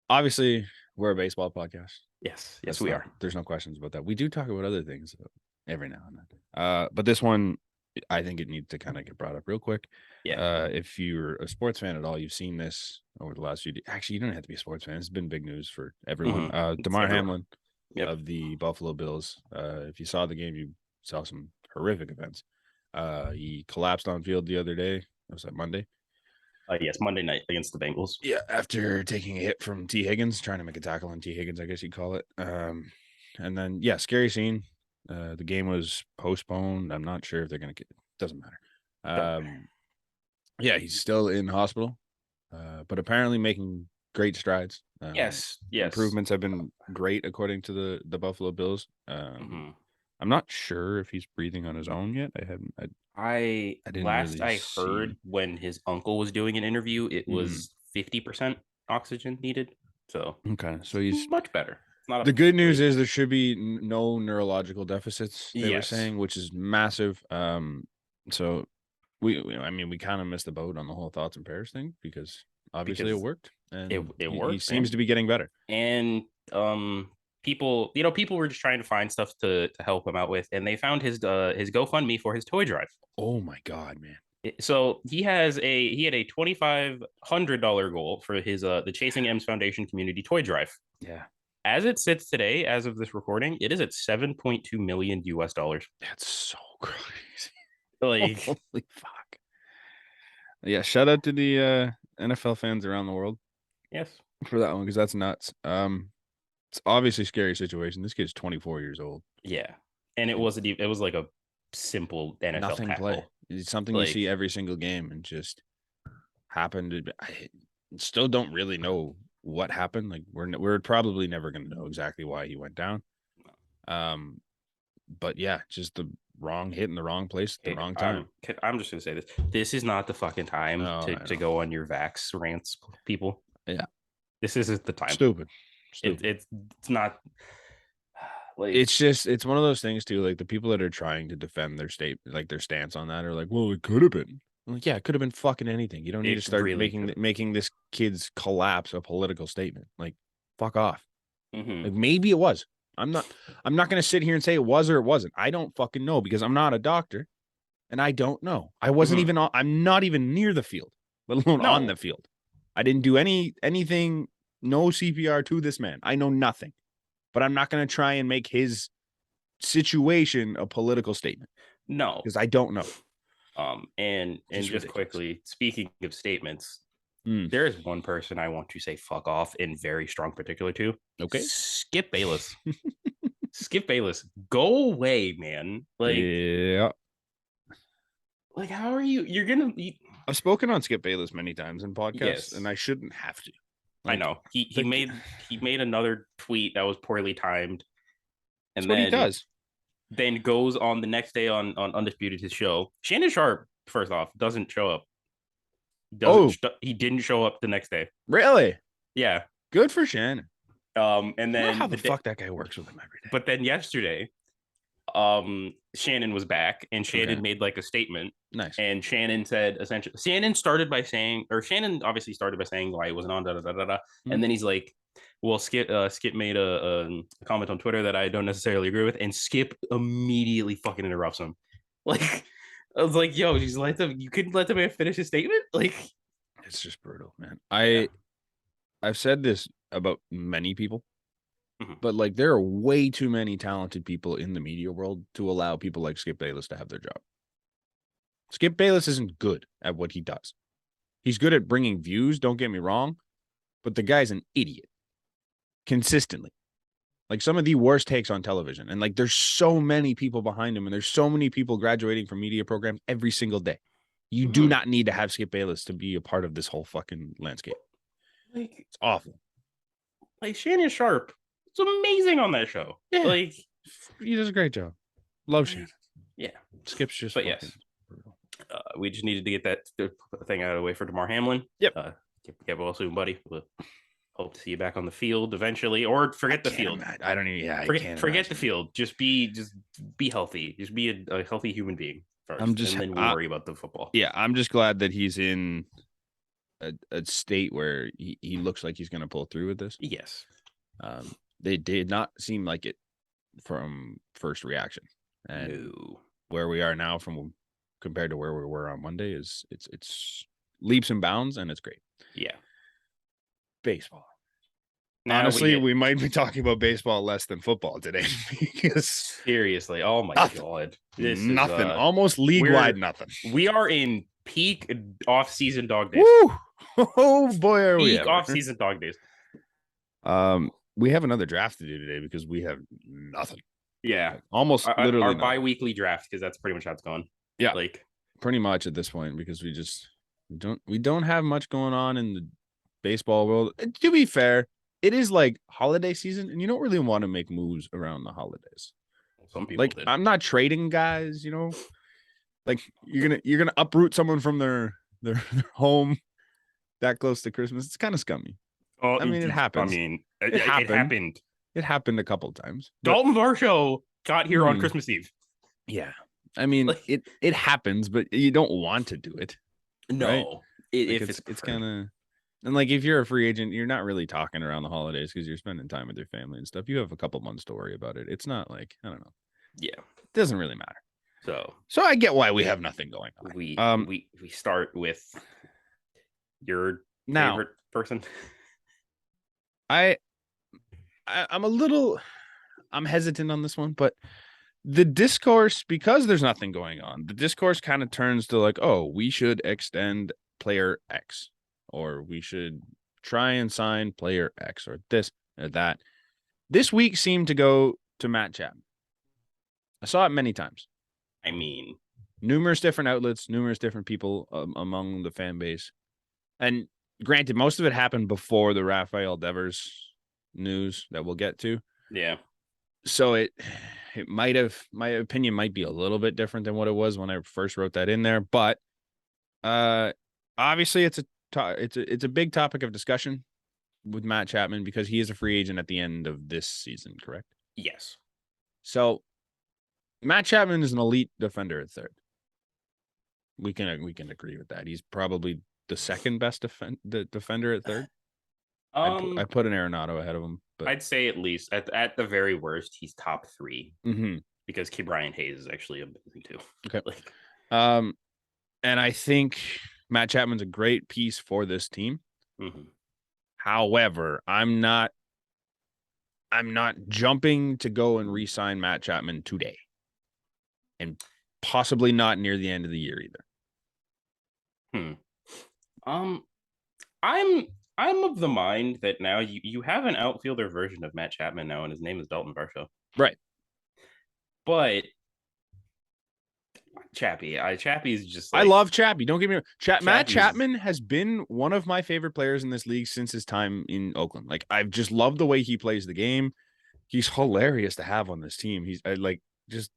obviously we're a baseball podcast. Yes, we are. There's no questions about that. We do talk about other things every now and then. But this one, I think it needs to kind of get brought up real quick. Yeah. If you're a sports fan at all, you've seen this over the last few days. Actually, you don't have to be a sports fan. It's been big news for everyone. It's Damar everywhere. Hamlin of the Buffalo Bills. If you saw the game, you saw some horrific events. He collapsed on field the other day. Was that Monday? Yes, Monday night against the Bengals. Yeah, after taking a hit from T. Higgins, trying to make a tackle on T. Higgins, I guess you'd call it. And then, yeah, scary scene. The game was postponed. I'm not sure if they're going to get it. Doesn't matter. Yeah, he's still in hospital, but apparently making great strides. Yes. Improvements have been great according to the Buffalo Bills. I'm not sure if he's breathing on his own yet. I didn't last really I see. heard when his uncle was doing an interview, it was 50% oxygen needed. So okay, so he's much better. It's not the good news is there should be no neurological deficits. They were Yes. saying, which is massive. So we kind of missed the boat on the whole thoughts and prayers thing because obviously it worked and it he worked. seems to be getting better. And people were just trying to find stuff to help him out with, and they found his GoFundMe for his toy drive. Oh my god, man. So he had a $2,500 goal for his the Chasing M's Foundation Community Toy Drive. Yeah. As it sits today, as of this recording, it is at $7.2 million US. That's so crazy. Like, holy fuck. Yeah, shout out to the NFL fans around the world. Yes. For that one, because that's nuts. It's obviously a scary situation. This kid's 24 years old. Yeah. And it was like a simple NFL nothing tackle. Play. It's something you see every single game and just happened. I still don't really know what happened. Like we're probably never going to know exactly why he went down. But yeah, just the wrong hit in the wrong place at the wrong time. I'm just going to say this. This is not the fucking time to go on your vax rants, people. Yeah. This isn't the time. Stupid. It's not. Like, it's one of those things too. Like the people that are trying to defend their their stance on that are like, well, it could have been. I'm like, yeah, it could have been fucking anything. You don't need to start making this kid's collapse a political statement. Like, fuck off. Like maybe it was. I'm not going to sit here and say it was or it wasn't. I don't fucking know because I'm not a doctor, and I don't know. I wasn't even. I'm not even near the field, let alone on the field. I didn't do anything. No CPR to this man. I know nothing. But I'm not going to try and make his situation a political statement. No, because I don't know. And just ridiculous. Quickly, speaking of statements, there is one person I want to say fuck off in very strong particular to. Okay, Skip Bayless. Skip Bayless, go away, man. Like, yeah. Like, how are you? You're gonna. I've spoken on Skip Bayless many times in podcasts, and I shouldn't have to. Like, I know he made another tweet that was poorly timed, and that's what he does. Then goes on the next day on Undisputed, his show. Shannon Sharpe, first off, doesn't show up. He didn't show up the next day. Really? Yeah. Good for Shannon. And then how the fuck that guy works with him every day. But then yesterday, Shannon was back, and Shannon made like a statement. Nice. And Shannon said essentially, Shannon obviously started by saying why it wasn't on, and then he's like, well, Skip made a comment on Twitter that I don't necessarily agree with, and Skip immediately fucking interrupts him. Like, I was like, yo, you couldn't let the man finish his statement? Like, it's just brutal, man. I've said this about many people, but like there are way too many talented people in the media world to allow people like Skip Bayless to have their job. Skip Bayless isn't good at what he does. He's good at bringing views, don't get me wrong, but the guy's an idiot. Consistently. Like some of the worst takes on television. And like there's so many people behind him, and there's so many people graduating from media programs every single day. You do not need to have Skip Bayless to be a part of this whole fucking landscape. Like, it's awful. Like Shannon Sharpe, it's amazing on that show. Yeah. Like, he does a great job. Love Shannon. Yeah. Skip's just. But yes, we just needed to get that thing out of the way for Damar Hamlin. Yep. Get well soon, buddy. We'll hope to see you back on the field eventually, or forget the field. I don't even. Yeah, forget the field. Just be healthy. Just be a healthy human being first. And then we'll worry about the football. Yeah, I'm just glad that he's in a state where he looks like he's going to pull through with this. Yes. They did not seem like it from first reaction. And where we are now compared to where we were on Monday is it's leaps and bounds, and it's great. Yeah. Baseball. Now honestly, we might be talking about baseball less than football today because seriously, oh my god, this nothing, almost league-wide nothing. We are in peak off-season dog days. Woo! Oh boy, are we peak off-season dog days. We have another draft to do today because we have nothing. Yeah, like, almost literally our bi-weekly draft, because that's pretty much how it's going. Yeah, like pretty much at this point, because we don't have much going on in the baseball world. And to be fair, it is like holiday season, and you don't really want to make moves around the holidays. Some people like did. I'm not trading guys, you know. Like you're gonna uproot someone from their home that close to Christmas. It's kind of scummy. Oh, I mean, it happens. I mean, it happened. It happened a couple times. Dalton Varsho got here on Christmas Eve. Yeah, I mean, like, it happens, but you don't want to do it. No, right? If it's kind of, and like if you're a free agent, you're not really talking around the holidays because you're spending time with your family and stuff. You have a couple months to worry about it. It's not like, I don't know. Yeah, it doesn't really matter. So I get why we have nothing going on. We start with your favorite person. I'm hesitant on this one, but the discourse, because there's nothing going on, the discourse kind of turns to like, oh, we should extend player X, or we should try and sign player X, or this or that. This week seemed to go to Matt Chapman. I saw it many times. I mean, numerous different outlets, numerous different people among the fan base. And granted, most of it happened before the Rafael Devers news that we'll get to. Yeah. So it might have, my opinion might be a little bit different than what it was when I first wrote that in there. But obviously it's a big topic of discussion with Matt Chapman because he is a free agent at the end of this season, correct? Yes. So Matt Chapman is an elite defender at third. We can agree with that. He's probably the second best defender at third. I put an Arenado ahead of him, but I'd say at least at the very worst, he's top 3 because Ke'Bryan Hayes is actually amazing too. Okay. And I think Matt Chapman's a great piece for this team. However, I'm not jumping to go and re-sign Matt Chapman today, and possibly not near the end of the year either. I'm of the mind that now you have an outfielder version of Matt Chapman now, and his name is Dalton Varsho. Right. But Chappie's just like, I love Chappie. Don't get me wrong. Matt Chapman has been one of my favorite players in this league since his time in Oakland. Like, I've just loved the way he plays the game. He's hilarious to have on this team. He's like just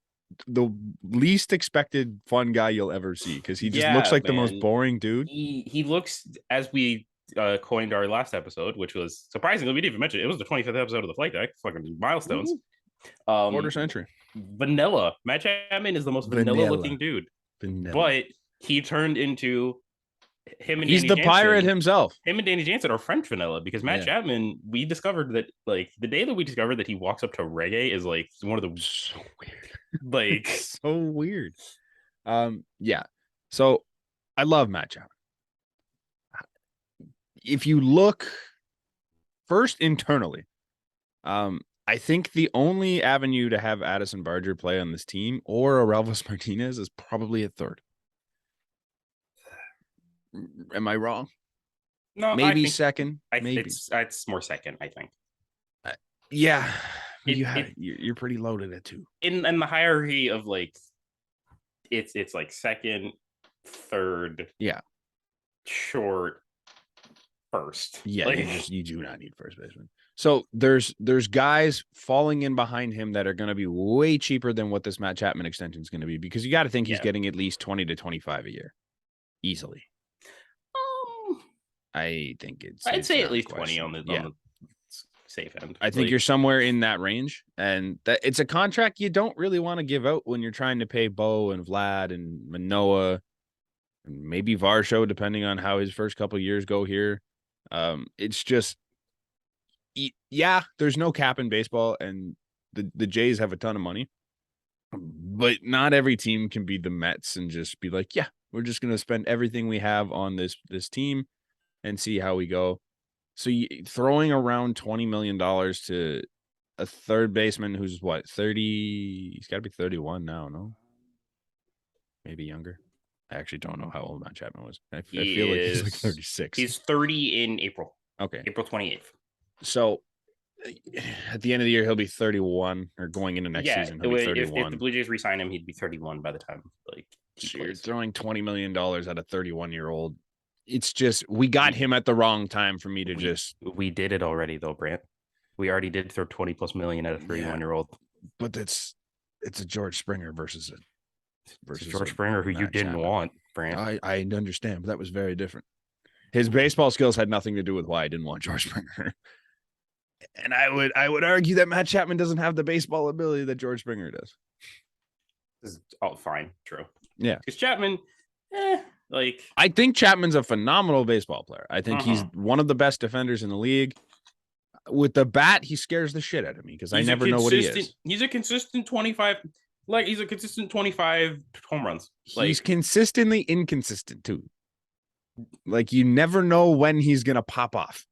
the least expected fun guy you'll ever see because he just looks like the most boring dude. He looks, as we coined our last episode, which was surprisingly, we didn't even mention it. It was the 25th episode of the Flight Deck. Fucking milestones. Quarter century. Vanilla. Matt Chapman is the most vanilla looking dude. But he turned into him and he's Danny the Jansen. Pirate himself. Him and Danny Jansen are French vanilla because Matt Chapman, we discovered that like the day that we discovered that he walks up to reggae is like one of the so weird. Like so weird. Yeah. So I love Matt Chapman. If you look first internally, I think the only avenue to have Addison Barger play on this team or Orelvis Martinez is probably at third. Am I wrong? No, maybe second. Maybe it's more second. I think. Yeah, you're pretty loaded at 2. In the hierarchy of like, it's like second, third. Yeah. Short. First. Yeah, like, you do not need first baseman. So there's guys falling in behind him that are going to be way cheaper than what this Matt Chapman extension is going to be because you got to think he's getting at least 20 to 25 a year, easily. I think I'd say at least 20 on the safe end. I think you're somewhere in that range, and that it's a contract you don't really want to give out when you're trying to pay Bo and Vlad and Manoah maybe Varsho, depending on how his first couple years go here. It's just, yeah, there's no cap in baseball, and the Jays have a ton of money, but not every team can be the Mets and just be like, yeah, we're just going to spend everything we have on this team and see how we go. So throwing around $20 million to a third baseman who's what, 30, he's got to be 31 now, no? Maybe younger. I actually don't know how old Matt Chapman was. I feel like he's like 36. He's 30 in April. Okay. April 28th. So at the end of the year, he'll be 31, or going into next season, he'll be 31. If the Blue Jays re-sign him, he'd be 31 by the time so you're throwing $20 million at a 31-year-old. It's just, we got him at the wrong time for me to we did it already though, Brant. We already did throw 20 plus million at a 31-year-old. But it's a George Springer versus George Springer, who you didn't want, Brant. I understand, but that was very different. His baseball skills had nothing to do with why I didn't want George Springer. And I would argue that Matt Chapman doesn't have the baseball ability that George Springer does. This is all fine, true. Yeah. Because Chapman, I think Chapman's a phenomenal baseball player. I think he's one of the best defenders in the league. With the bat, he scares the shit out of me because I never know what he is. He's a consistent 25. He's a consistent 25 home runs. He's consistently inconsistent too. You never know when he's gonna pop off.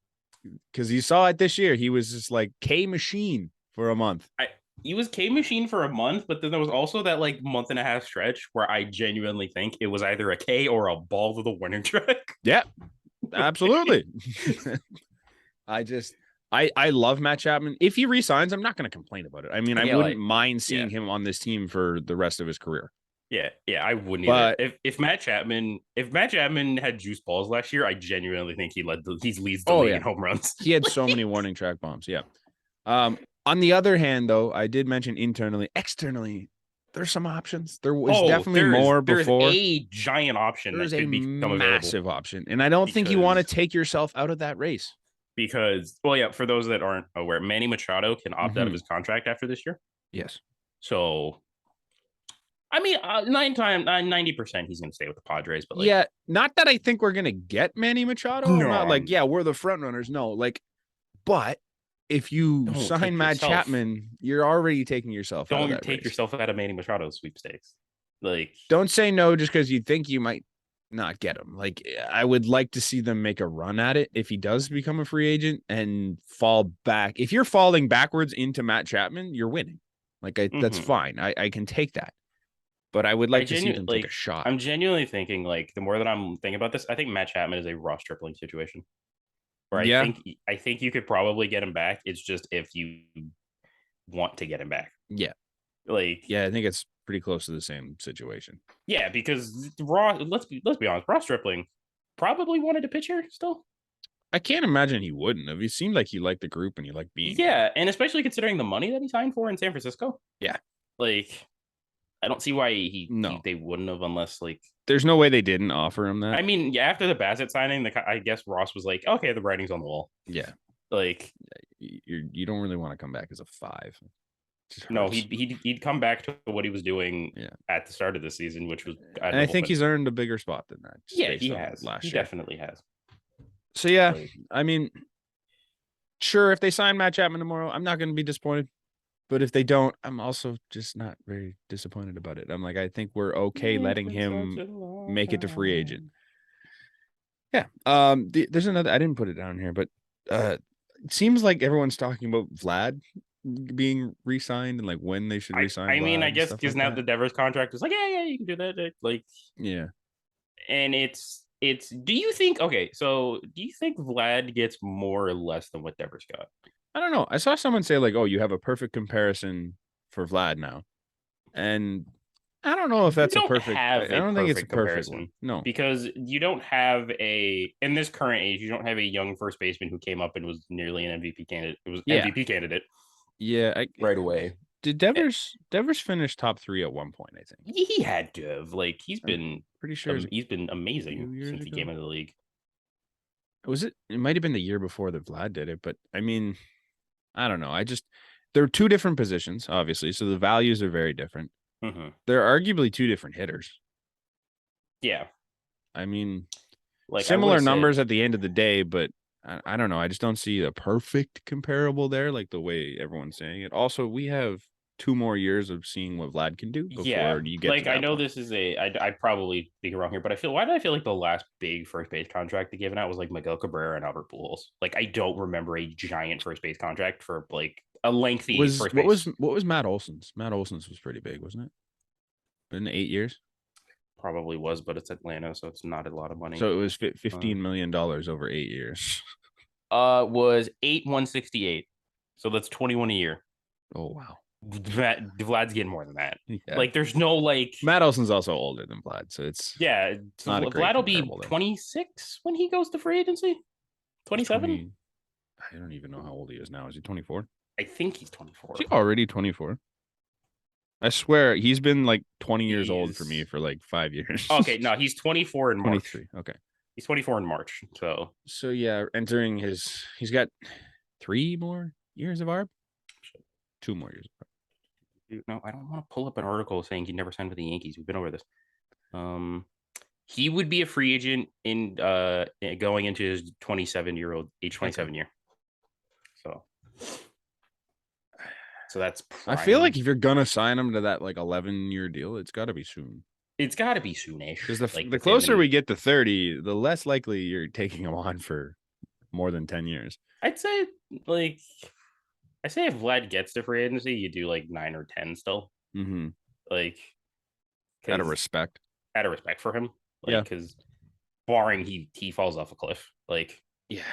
Because you saw it this year. He was just like K machine for a month. He was K machine for a month, but then there was also that month and a half stretch where I genuinely think it was either a K or a ball to the winning track. Yeah, absolutely. I love Matt Chapman. If he resigns, I'm not going to complain about it. I mean, I wouldn't mind seeing him on this team for the rest of his career. Yeah, I wouldn't either. If Matt Chapman had juice balls last year, I genuinely think he leads the league in home runs. He had so many warning track bombs. Yeah. On the other hand, though, I did mention externally, there's some options. There was definitely more before. There's a giant option. There's a massive option, and I don't think you want to take yourself out of that race. Because, for those that aren't aware, Manny Machado can opt out of his contract after this year. Yes. So, I mean, 90% he's going to stay with the Padres. But not that I think we're going to get Manny Machado. No. I'm not we're the front runners. No, but if you sign Matt Chapman, you're already taking yourself out of that race. Yourself out of Manny Machado's sweepstakes. Don't say no just because you think you might not get him. I would like to see them make a run at it if he does become a free agent and fall back. If you're falling backwards into Matt Chapman, you're winning. That's fine. I can take that. But I would like to see them take a shot. I'm genuinely thinking, the more that I'm thinking about this, I think Matt Chapman is a Ross Stripling situation. Where I think you could probably get him back. It's just if you want to get him back. Yeah. I think it's pretty close to the same situation. Yeah, because let's be honest, Ross Stripling probably wanted to pitch here still. I can't imagine he wouldn't have. He seemed like he liked the group and he liked being there. And especially considering the money that he signed for in San Francisco. Yeah. I don't see why they wouldn't have unless there's no way they didn't offer him that. I mean, after the Bassett signing, I guess Ross was like, okay, the writing's on the wall. Yeah. You don't really want to come back as a 5. No, he'd come back to what he was doing at the start of the season, which was. And I think he's earned a bigger spot than that. Yeah, he has. He definitely has. So I mean, sure, if they sign Matt Chapman tomorrow, I'm not going to be disappointed. But if they don't, I'm also just not very disappointed about it. I'm I think we're okay letting him make it to free agent. Yeah. There's another. I didn't put it down here, but it seems like everyone's talking about Vlad being re-signed and when they should re-sign. I mean, I guess because now the Devers contract is you can do that. Yeah. And it's. Do you think Vlad gets more or less than what Devers got? I don't know. I saw someone say you have a perfect comparison for Vlad now, and I don't know if that's a perfect. I don't think it's a perfect one. No, because you don't have in this current age, you don't have a young first baseman who came up and was nearly an MVP candidate. It was MVP candidate. Yeah, right away. Did Devers finish top 3 at one point? I think he had to have. He's been pretty sure he's been amazing since he came into the league. Was it? It might have been the year before that Vlad did it, but I mean. I don't know. They're 2 different positions, obviously, so the values are very different. Mm-hmm. They're arguably 2 different hitters. Yeah. I mean, like similar numbers at the end of the day, but I don't know. I just don't see a perfect comparable there, like the way everyone's saying it. Also, we have 2 more years of seeing what Vlad can do before you get like to that I know point. this is I probably be wrong here, but why do I feel like the last big first base contract they given out was like Miguel Cabrera and Albert Pujols? Like I don't remember a giant first base contract for like a lengthy first base. What was Matt Olson's? Matt Olson's was pretty big, wasn't it? In 8 years? Probably was, but it's Atlanta, so it's not a lot of money. So it was $15 million over 8 years. Was 8,168. So that's 21 a year. Oh wow. Vlad's getting more than that. Yeah. Like there's no like Matt Olson's also older than Vlad, so it's so not Vlad will be 26 when he goes to free agency. 27. I don't even know how old he is now. Is he 24? I think he's 24. Is he already 24? I swear he's been like 20 years old for me for like 5 years. Okay, no, he's 24 in March. 23. Okay. He's 24 in March. So yeah, entering he's got 3 more years of ARB. 2 more years. No, I don't want to pull up an article saying he never signed with the Yankees. We've been over this. He would be a free agent in going into his 27-year-old age 27 year. So that's prime. I feel like if you're gonna sign him to that like 11-year deal, it's got to be soon. It's got to be soonish. Because the closer we get to 30, the less likely you're taking him on for more than 10 years. I'd say if Vlad gets to free agency, you do like 9 or 10 still. Mm-hmm. Like out of respect for him. Like, because barring he falls off a cliff. Like, yeah.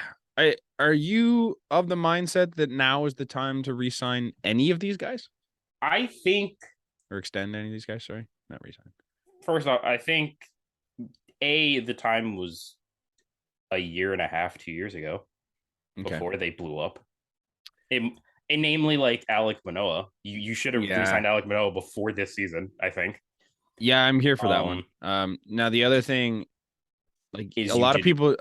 Are you of the mindset that now is the time to re-sign any of these guys? I think, or extend any of these guys. Sorry, not re-sign. First off, I think the time was a year and a half, 2 years ago, before they blew up. And namely, like Alek Manoah, you should have re-signed Alek Manoah before this season. I think. Yeah, I'm here for that one. Now the other thing. Like a lot of people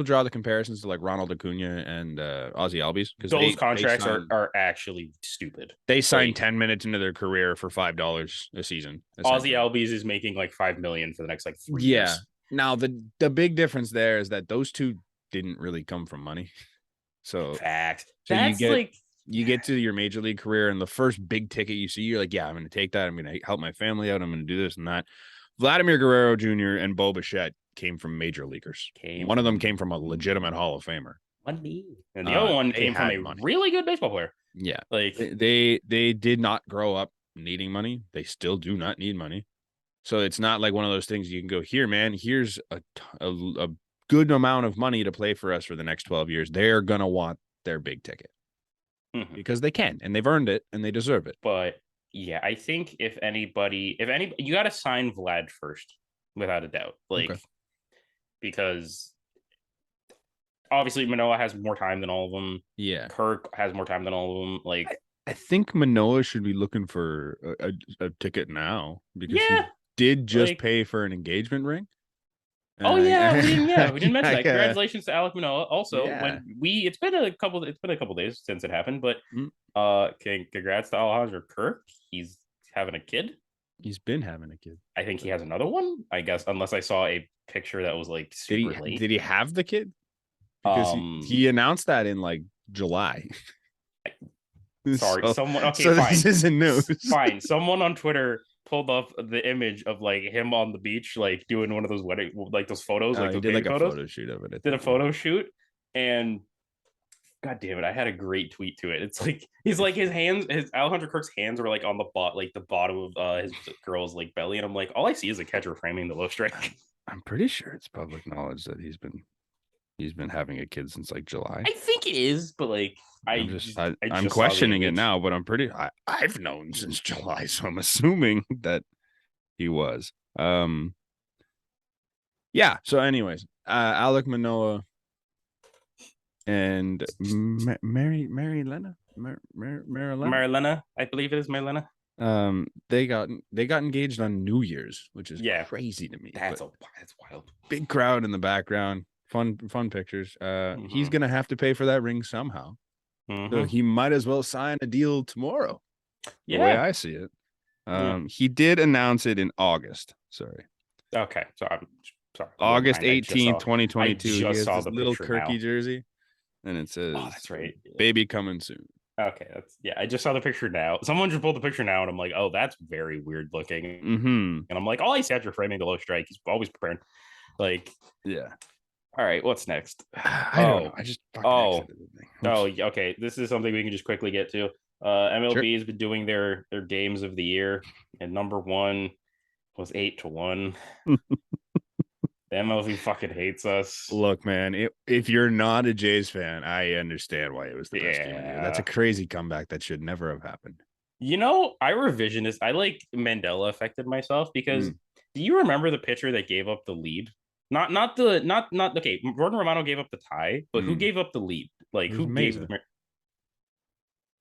draw the comparisons to like Ronald Acuna and Ozzie Albies because those contracts are actually stupid. They signed 10 minutes into their career for $5 a season. Ozzie Albies is making like $5 million for the next like 3 years. Yeah. Now the big difference there is that those two didn't really come from money. So facts. So you get to your major league career and the first big ticket you see, you're like, yeah, I'm going to take that. I'm going to help my family out. I'm going to do this and that. Vladimir Guerrero Jr. and Bo Bichette came from major leaguers. One of them came from a legitimate Hall of Famer. And the other one came from a really good baseball player. Yeah. Like they did not grow up needing money. They still do not need money. So it's not like one of those things you can go, here, man, here's a good amount of money to play for us for the next 12 years. They're going to want their big ticket because they can, and they've earned it and they deserve it. But yeah, I think if anybody, you got to sign Vlad first, without a doubt. Like, because obviously Manoah has more time than all of them. Yeah. Kirk has more time than all of them. Like, I think Manoah should be looking for a ticket now because he did just pay for an engagement ring. We didn't mention that. Congratulations to Alek Manoah. Also, it's been a couple days since it happened, but congrats to Alejandro Kirk. He's having a kid. He's been having a kid. I think he has another one, I guess, unless I saw a picture that was like super late. Did he have the kid? Because he announced that in like July. Sorry, fine. This isn't news. Fine. Someone on Twitter pulled up the image of like him on the beach, like doing one of those wedding, like those photos, like he did like a photo shoot of it. Did a photo shoot, and God damn it, I had a great tweet to it. It's like his Alejandro Kirk's hands were like on the bottom of his girl's like belly, and I'm like, all I see is a catcher framing the low strike. I'm pretty sure it's public knowledge that he's been having a kid since like July. I think it is, but like I'm questioning it now, but I've known since July, so I'm assuming that he was. Yeah. So, anyways, Alek Manoah and Marilena, I believe it is Marilena. They got engaged on New Year's, which is crazy to me. That's wild. Big crowd in the background, fun pictures. He's gonna have to pay for that ring somehow. So he might as well sign a deal tomorrow. The way I see it. He did announce it in August. Sorry. Okay, Sorry, August 18th, 2022. I just saw the little picture Kirky now. jersey, and it says, "Oh, that's right, baby coming soon." Okay, I just saw the picture now. Someone just pulled the picture now, and I'm like, oh, that's very weird looking. Mm-hmm. And I'm like, oh, I see you're framing the low strike. He's always preparing. Like, yeah. All right, what's next? I don't know. I just okay. This is something we can just quickly get to. MLB has been doing their games of the year, and number one was 8-1. The MLB fucking hates us. Look, man, if you're not a Jays fan, I understand why it was the best game of the year. That's a crazy comeback that should never have happened. I revisionist. I like Mandela affected myself because do you remember the pitcher that gave up the lead? Not okay. Jordan Romano gave up the tie, but who gave up the lead? Like who gave the?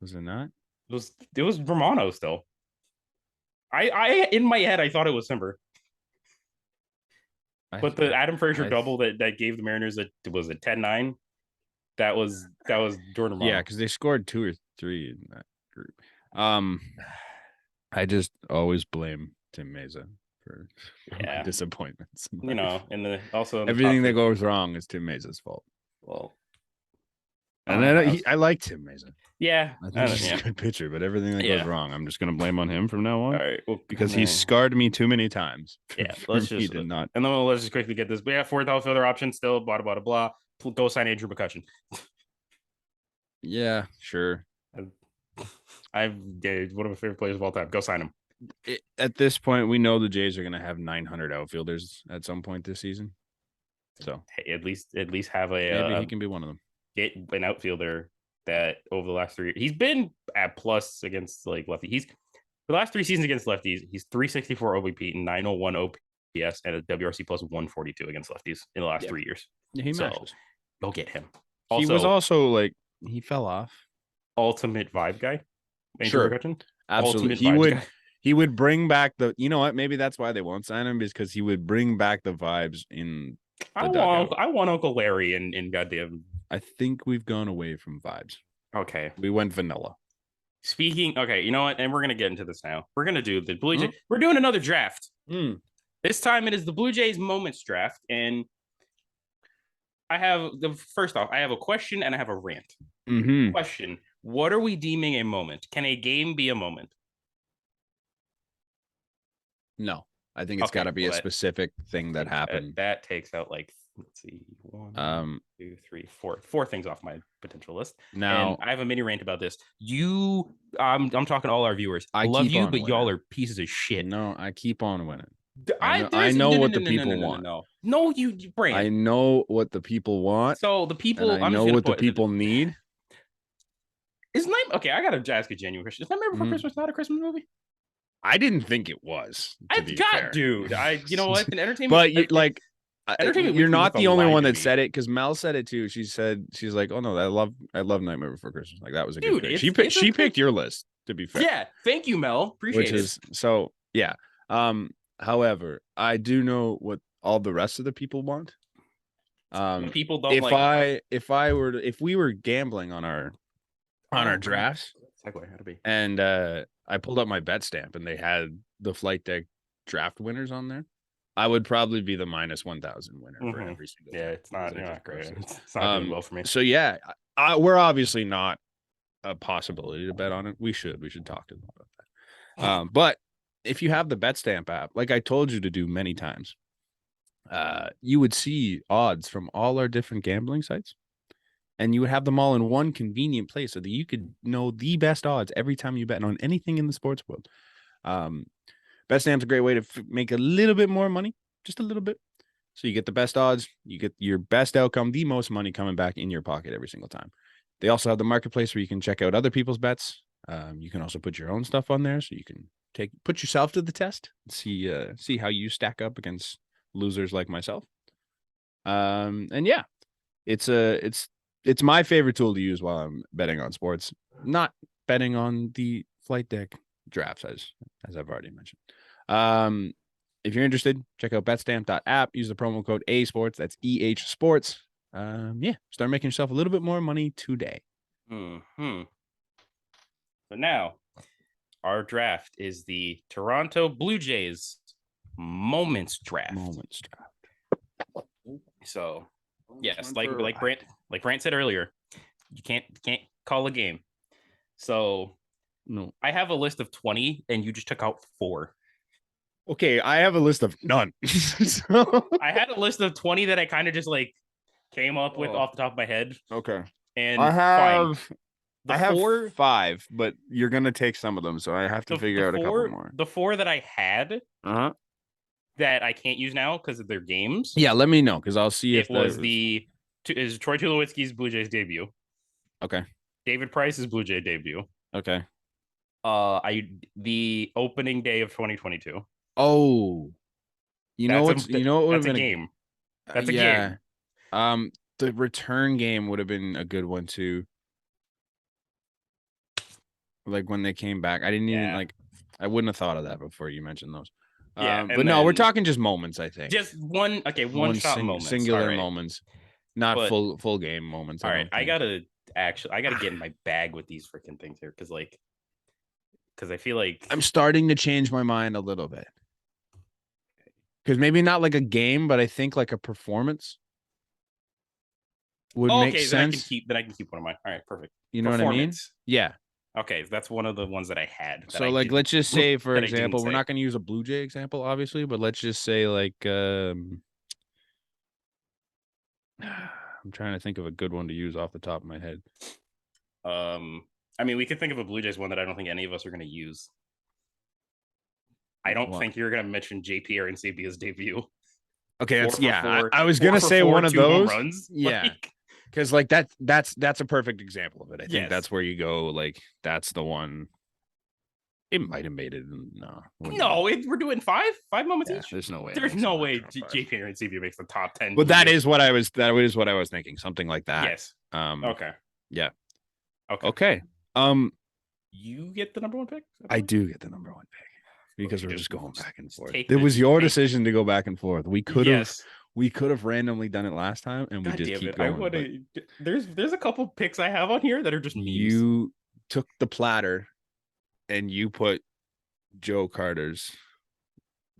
Was it not? It was Romano still. I in my head I thought it was Simber. But the Adam Frazier double that gave the Mariners was a 10-9. That was Jordan Romano. Yeah, because they scored 2 or 3 in that group. I just always blame Tim Mayza for my disappointments. And everything that goes wrong is Tim Mayza's fault. Well, and then I like Tim Mayza. Yeah, I think he's a good pitcher, but everything that goes wrong, I'm just gonna blame on him from now on. All right, because he's scarred me too many times. Let's just quickly get this. We have 4th outfielder option still. Blah blah blah blah. Go sign Andrew McCutchen. Yeah, sure. One of my favorite players of all time. Go sign him. At this point, we know the Jays are going to have 900 outfielders at some point this season. So at least have maybe he can be one of them. Get an outfielder that over the last 3 years, he's been at plus against like lefty. He's the last 3 seasons against lefties. He's 364 OBP and 901 OPS and a WRC plus 142 against lefties in the last 3 years. Yeah, he matches. Go get him. He was also like he fell off. Ultimate vibe guy. Sure, absolutely. He would bring back the. You know what? Maybe that's why they won't sign him, because he would bring back the vibes in. I want Uncle Larry in goddamn. I think we've gone away from vibes. Okay, we went vanilla. Okay, you know what? And we're gonna get into this now. We're gonna do the Blue Jays. We're doing another draft. This time it is the Blue Jays Moments draft, and I have first off, I have a question and I have a rant. Question: what are we deeming a moment? Can a game be a moment? No, I think it's got to be a specific thing that happened. That takes out like, let's see, 1, 2, 3, 4 things off my potential list. Now, and I have a mini rant about this. I'm talking to all our viewers. I love you, but y'all are pieces of shit. No, I keep on winning. I know what the people want. No, you Brand. I know what the people want. So the people, I know what the people need. Is Night okay? I gotta ask a genuine question. Is Nightmare Before Christmas not a Christmas movie? I didn't think it was. Dude. You know what? An entertainment, but you're not the only one that said it, because Mel said it too. She's like, "Oh no, I love Nightmare Before Christmas." Like that was a good pick. She picked your list. To be fair, yeah. Thank you, Mel. Appreciate it. So yeah. However, I do know what all the rest of the people want. People don't like. If we were gambling on our drafts, and I pulled up my bet stamp and they had the Flight Deck draft winners on there, I would probably be the minus 1,000 winner for every single. Yeah, it's not great. It's not doing well for me. So yeah, we're obviously not a possibility to bet on it. We should talk to them about that. But if you have the bet stamp app, like I told you to do many times, you would see odds from all our different gambling sites. And you would have them all in one convenient place so that you could know the best odds every time you bet on anything in the sports world. BetStamp's a great way to make a little bit more money, just a little bit. So you get the best odds, you get your best outcome, the most money coming back in your pocket every single time. They also have the marketplace where you can check out other people's bets. You can also put your own stuff on there, so you can put yourself to the test and see how you stack up against losers like myself. And yeah, it's my favorite tool to use while I'm betting on sports, not betting on the Flight Deck drafts, as I've already mentioned. If you're interested, check out betstamp.app. Use the promo code ASports. That's EH Sports. Start making yourself a little bit more money today. So now, our draft is the Toronto Blue Jays Moments Draft. So yes, like Brant said earlier, you can't call a game. So no, I have a list of 20, and you just took out 4. Okay, I have a list of none. So... I had a list of 20 that I kind of just like came up with off the top of my head. Okay, and I have 5, but you're gonna take some of them, so I have to figure out a couple more. The 4 that I had, that I can't use now because of their games. Yeah, let me know because I'll see if it was is Troy Tulowitzki's Blue Jays debut. Okay. David Price's Blue Jay debut. Okay. The opening day of 2022. Oh, you know what would have been a game. That's a game. The return game would have been a good one too. Like when they came back, I didn't even I wouldn't have thought of that before you mentioned those. But no, we're talking just moments. I think just one shot moments, singular moments, not full game moments. All right, I gotta get in my bag with these freaking things here because I feel like I'm starting to change my mind a little bit. Because maybe not like a game, but I think like a performance would make sense. Then I can keep one of mine. All right, perfect. You know what I mean? Yeah. Okay, that's one of the ones that I had. So like, let's just say, for example, we're not going to use a Blue Jay example, obviously, but let's just say like, I'm trying to think of a good one to use off the top of my head. I mean, we could think of a Blue Jays one that I don't think any of us are going to use. I don't think you're going to mention JP Arencibia's debut. Okay, I was going to say one of those. Runs. Yeah. Because like that's a perfect example of it. I think that's where you go. Like that's the one. It might have made it. No, we're doing 5 moments each. There's no way. There's no way JP Arencibia makes the top 10. But that is what I was thinking. Something like that. Yes. Okay. Yeah. Okay. You get the number 1 pick. I do get the number 1 pick because we're just going back and forth. It was your decision to go back and forth. We could have. We could have randomly done it last time, and we just keep going. There's a couple picks I have on here that are just memes. You took the platter, and you put Joe Carter's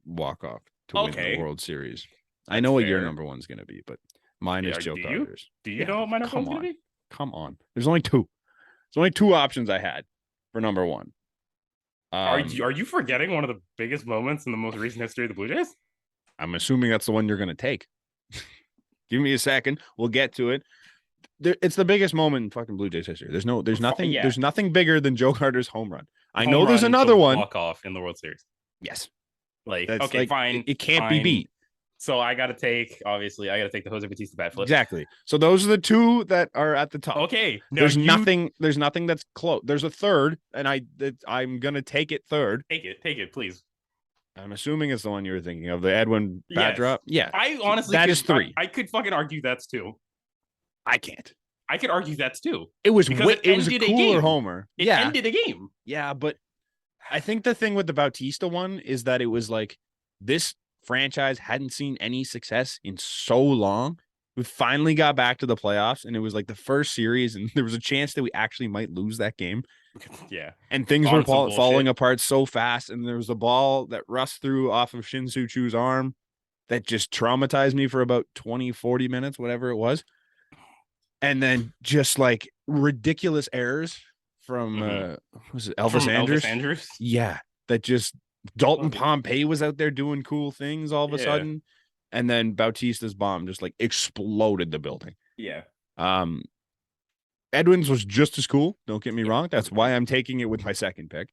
walk-off to win the World Series. I know what your number 1's going to be, but mine is Joe Carter's. Do you know what my number 1's going to be? Come on. There's only 2. There's only 2 options I had for number 1. Are you forgetting one of the biggest moments in the most recent history of the Blue Jays? I'm assuming that's the one you're going to take. Give me a second. We'll get to it. It's the biggest moment in fucking Blue Jays history. There's nothing bigger than Joe Carter's home run. I know there's another one. Walk off in the World Series. Yes. Fine. It can't be beat. So I got to take the Jose Bautista bat flip. Exactly. So those are the 2 that are at the top. Okay. There's nothing that's close. There's a third, and I'm going to take it third. Take it, please. I'm assuming it's the one you were thinking of, the Edwin bat drop. Yeah. I honestly that is 3. I could fucking argue that's 2. I can't. I could argue that's 2. It was a cooler homer. It ended a game. Yeah, but I think the thing with the Bautista one is that it was like this franchise hadn't seen any success in so long. We finally got back to the playoffs, and it was like the first series, and there was a chance that we actually might lose that game. Yeah. And things were falling apart so fast, and there was a ball that Russ threw off of Shin-Soo Choo's arm that just traumatized me for about 20, 40 minutes, whatever it was. And then just like ridiculous errors from was it Elvis Andrus? Elvis Andrus? Yeah. That just Dalton Pompey was out there doing cool things all of a sudden. And then Bautista's bomb just like exploded the building. Yeah. Edwin's was just as cool. Don't get me wrong. That's why I'm taking it with my second pick.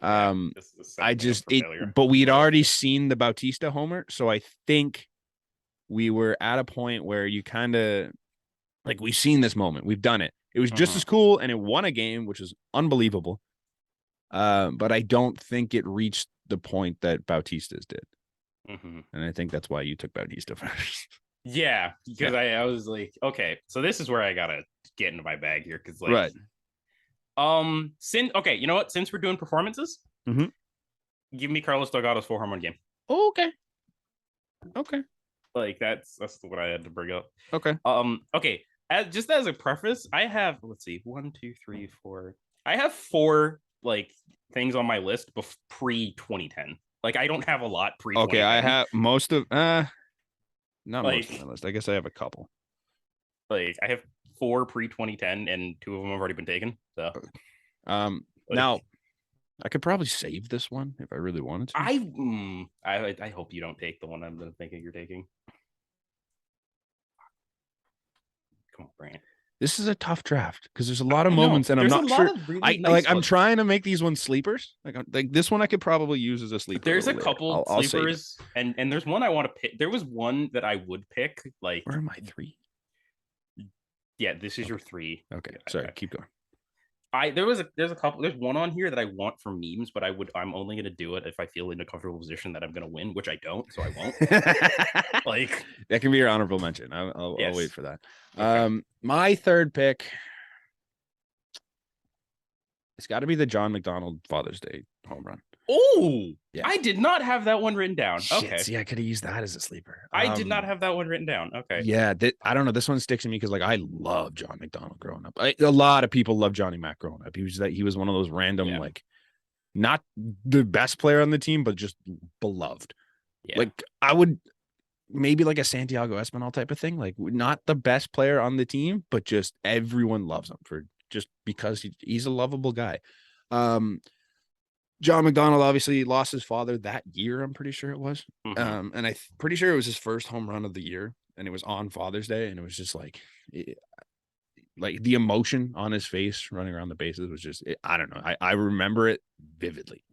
But we'd already seen the Bautista homer. So I think we were at a point where you kind of like, we've seen this moment. We've done it. It was just as cool, and it won a game, which is unbelievable. But I don't think it reached the point that Bautista's did. And I think that's why you took Bautista first. Yeah, because I was like, okay, so this is where I gotta get into my bag here, because like, okay, you know what? Since we're doing performances, give me Carlos Delgado's 4 home run game. Oh, okay. Like that's what I had to bring up. Okay. Okay. Just as a preface, I have 1, 2, 3, 4. I have 4 like things on my list pre 2010. Like I don't have a lot pre. Okay, I have most of. Not most of my list. I guess I have a couple. Like I have 4 pre-2010, and 2 of them have already been taken. So, now I could probably save this one if I really wanted to. I hope you don't take the one I'm thinking you're taking. Come on, Brant. This is a tough draft because there's a lot of moments, and I'm not sure. Really nice I'm trying to make these ones sleepers. Like this one, I could probably use as a sleeper. There's a couple sleepers, and there's one I want to pick. There was one that I would pick. Like, where am I 3? Yeah, this is your 3. Okay, sorry, keep going. There's a couple. There's one on here that I want for memes, but I'm only gonna do it if I feel in a comfortable position that I'm gonna win, which I don't, so I won't. Like that can be your honorable mention. I'll wait for that. Okay. My third pick. It's got to be the John McDonald Father's Day home run. Oh, yeah. I did not have that one written down. Shit, okay. See, I could have used that as a sleeper. I did not have that one written down. Okay. Yeah. I don't know. This one sticks to me because like I love John McDonald growing up. A lot of people love Johnny Mac growing up. He was one of those random, like not the best player on the team, but just beloved. Yeah. Like I would maybe like a Santiago Espinal type of thing. Like not the best player on the team, but just everyone loves him just because he's a lovable guy. John McDonald obviously lost his father that year. I'm pretty sure it was. Mm-hmm. And pretty sure it was his first home run of the year, and it was on Father's Day. And it was just like the emotion on his face running around the bases was just, I don't know. I remember it vividly.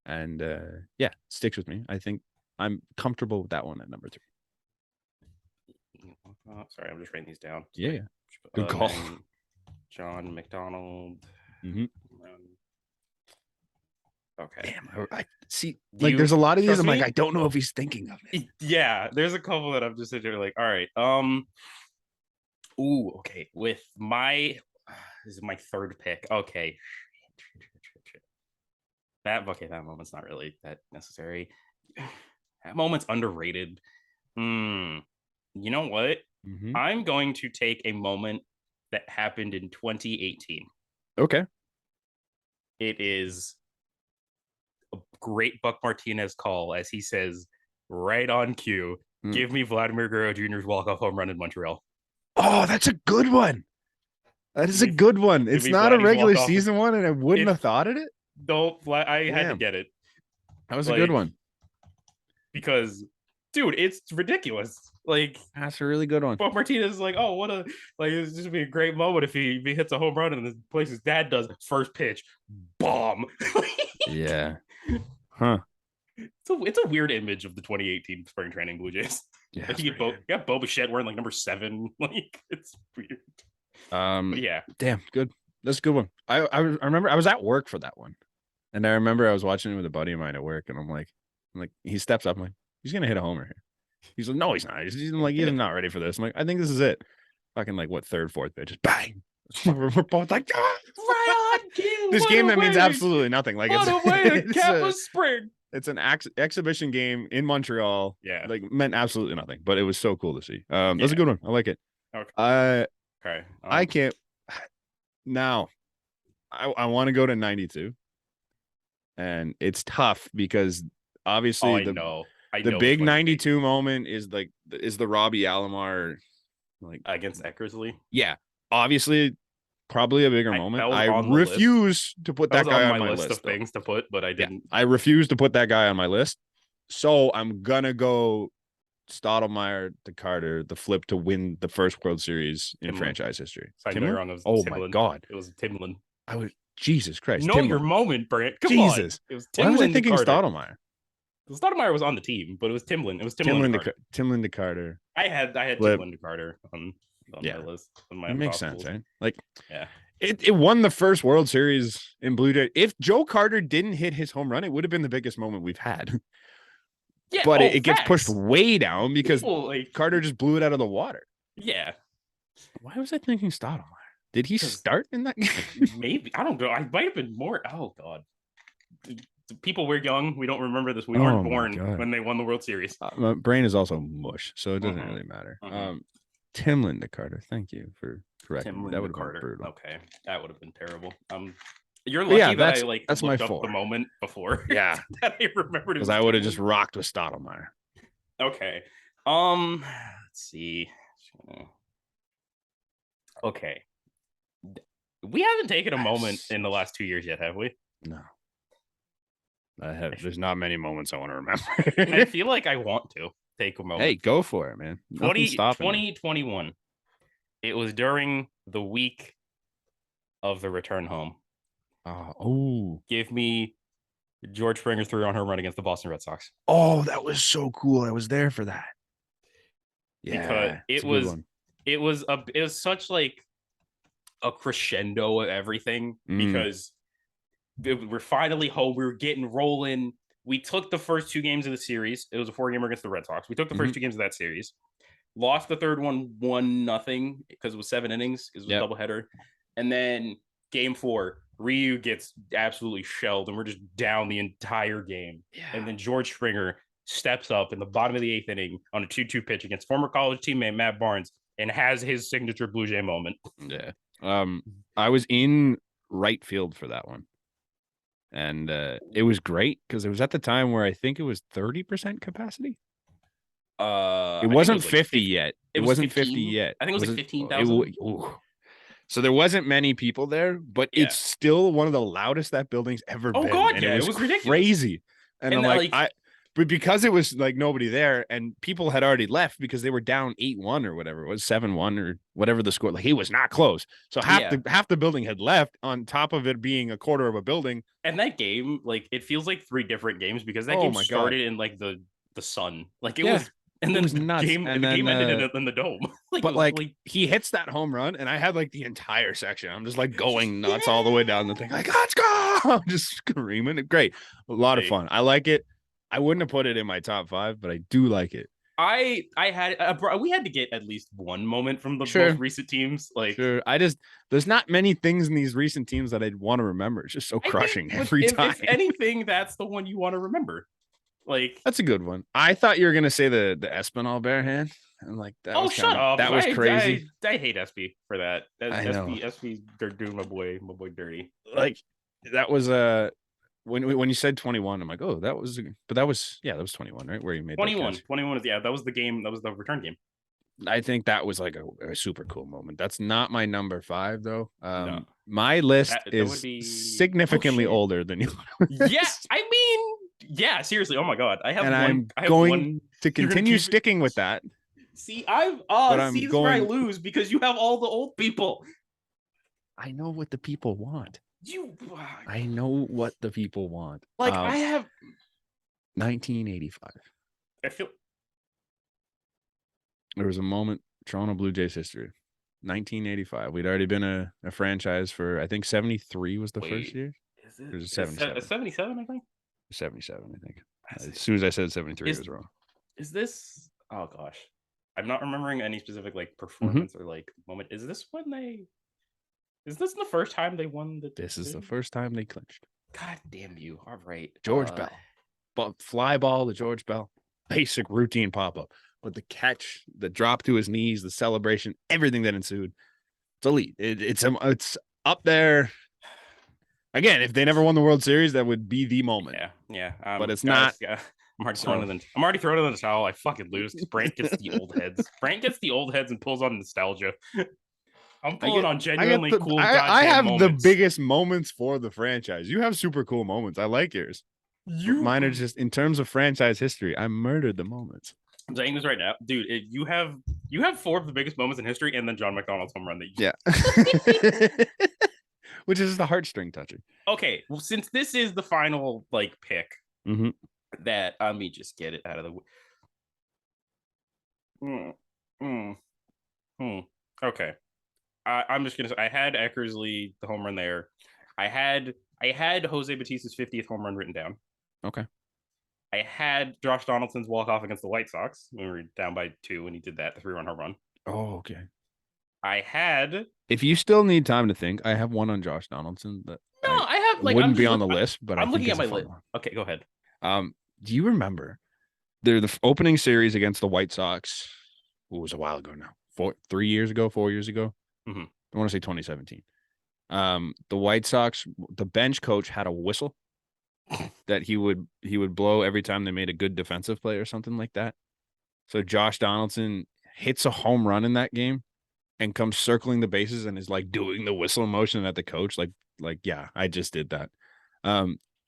And it sticks with me. I think I'm comfortable with that one at number 3. Oh, sorry, I'm just writing these down. Yeah. Good call. John McDonald. Mm-hmm. Okay. Damn, I see. Like, there's a lot of these. I'm like, I don't know if he's thinking of it. Yeah, there's a couple that I'm just sitting there like, all right. Ooh, okay. With my, this is my third pick. Okay. That moment's not really that necessary. That moment's underrated. You know what? Mm-hmm. I'm going to take a moment that happened in 2018. Okay. It is a great Buck Martinez call as he says, right on cue, give me Vladimir Guerrero Jr.'s walk-off home run in Montreal. Oh, that's a good one. That is a good one. It's not a regular season one, and I wouldn't have thought of it. I had to get it. That was a good one. Because, dude, it's ridiculous. Like, that's a really good one. Buck Martinez is like, oh, it's just be a great moment if he hits a home run in the place his dad does. First pitch, bomb. Yeah. Huh. It's a weird image of the 2018 spring training Blue Jays. Yeah. Like you got Bo Bichette wearing like number 7. Like, it's weird. Yeah. Damn, good. That's a good one. I remember I was at work for that one. And I remember I was watching it with a buddy of mine at work, and I'm like, he steps up, I'm like, he's gonna hit a homer here. He's like, no, he's not. He's not ready for this. I'm like, I think this is it. Fucking like what, 3rd, 4th pitch, just bang. We're both like, right on cue. This game that means absolutely nothing. Like, what a way to cap a spring. It's an exhibition game in Montreal. Yeah, like meant absolutely nothing, but it was so cool to see. That's a good one. I like it. Okay. I can't now. I want to go to 92, and it's tough because obviously the big 92 moment is the Robbie Alomar against Eckersley. Yeah, obviously. Probably a bigger moment. I refuse to put that guy on my list of things to put, but I didn't. Yeah, I refuse to put that guy on my list. So I'm gonna go Stottlemyre to Carter, the flip to win the first World Series in franchise history. Oh my God, it was Timlin. Jesus Christ. Know your moment, Brant. Come on. It was Timlin. Why was I thinking Stottlemyre? Stottlemyre was on the team, but it was Timlin. It was Timlin to Carter. I had Timlin to Carter on my list. It makes sense, right? Like, yeah, it won the first World Series in Blue Jays. If Joe Carter didn't hit his home run, it would have been the biggest moment we've had. Yeah, but it gets pushed way down because Carter just blew it out of the water. Yeah. Why was I thinking Stottlemyre? Did he start in that game? Maybe. I don't know. I might have been more. Oh God. People, we're young. We don't remember this. We weren't born when they won the World Series. My brain is also mush, so it doesn't really matter. Timlin to Carter. Thank you for correcting me. That would have been brutal. Okay, that would have been terrible. You're lucky that I that's looked my up the moment before. Yeah, that I remembered because I would have just rocked with Stottlemyre. Okay, Let's see. Okay. We haven't taken a moment in the last 2 years yet, have we? No. There's not many moments I want to remember. I feel like I want to take a moment. Hey, go for it, man. Nothing's stopping 2021. It was during the week of the return home. Give me George Springer's 3-run home run against the Boston Red Sox. Oh, that was so cool. I was there for that. Yeah, because it was such like a crescendo of everything because we're finally home. We were getting rolling. We took the first 2 games of the series. It was a 4-gamer against the Red Sox. We took the first 2 games of that series. Lost the third one 1-0 because it was 7 innings. It was a doubleheader. And then game 4, Ryu gets absolutely shelled and we're just down the entire game. Yeah. And then George Springer steps up in the bottom of the 8th inning on a 2-2 pitch against former college teammate Matt Barnes and has his signature Blue Jay moment. Yeah. I was in right field for that one. And it was great because it was at the time where I think it was 30% capacity. It wasn't 50 yet. It wasn't 50 yet. I think it was like 15,000. So there wasn't many people there, but it's still one of the loudest that building's ever been. Oh God, and it was ridiculous. Crazy. And I'm like, but because it was like nobody there and people had already left because they were down 8-1 or whatever it was, 7-1 or whatever the score. Like he was not close. So half the building had left on top of it being a quarter of a building. And that game, like it feels like 3 different games because that game started in like the sun. Like it was. And then the game ended in the dome. He hits that home run, and I had like the entire section. I'm just like going nuts all the way down the thing. Like, let's go! I'm just screaming. Great. A lot of fun. I like it. I wouldn't have put it in my top 5, but I do like it. I had we had to get at least one moment from the most recent teams. Like, there's not many things in these recent teams that I'd want to remember. It's just so crushing every time. If anything, that's the one you want to remember. Like that's a good one. I thall you were gonna say the Espinal bare hand. And like that. Oh, shut up! That was crazy. I hate SB for that. SB, they're doing my boy dirty. Like that was when you said 21, I'm like, oh, that was 21, right? Where you made 21 is that was the game. That was the return game. I think that was like a super cool moment. That's not my number 5 though. No. My list is significantly older than yours. Yeah, I mean. Yeah, seriously. Oh my God, I'm going to continue sticking with that. See, this is where I lose because you have all the old people. I know what the people want. I know what the people want. Like I have 1985. I feel there was a moment Toronto Blue Jays history. 1985. We'd already been a franchise for I think 73 was the first year. Is it 77? 77, I think. 77, I think. As soon as I said 73, it was wrong. Is this? Oh gosh, I'm not remembering any specific like performance or like moment. Is this the first time they won This is the first time they clinched. God damn you! All right, George Bell, fly ball to George Bell, basic routine pop up, but the catch, the drop to his knees, the celebration, everything that ensued, it's elite. It's up there. Again, if they never won the World Series, that would be the moment. Yeah. But it's not. I'm already throwing in the towel. I fucking lose because Brant gets the old heads. Brant gets the old heads and pulls on nostalgia. I'm pulling on genuinely cool. I have moments. The biggest moments for the franchise. You have super cool moments. I like yours. Mine are just in terms of franchise history. I murdered the moments. I'm saying this right now, dude. You have 4 of the biggest moments in history, and then John McDonald's home run that you which is the heartstring touching. Okay, well, since this is the final like pick, that let me just get it out of the way. Okay, I'm just gonna say I had Eckersley the home run there. I had Jose Batista's 50th home run written down. Okay. I had Josh Donaldson's walk off against the White Sox when we were down by 2 when he did that, the 3-run home run. Oh, okay. I had. If you still need time to think, I have one on Josh Donaldson that I have like wouldn't be on the list, but I'm looking at my list. Okay, go ahead. Do you remember the opening series against the White Sox? It was a while ago now. 4 years ago. I want to say 2017. The White Sox, the bench coach had a whistle that he would blow every time they made a good defensive play or something like that. So Josh Donaldson hits a home run in that game and comes circling the bases and is like doing the whistle motion at the coach. Like, yeah, I just did that.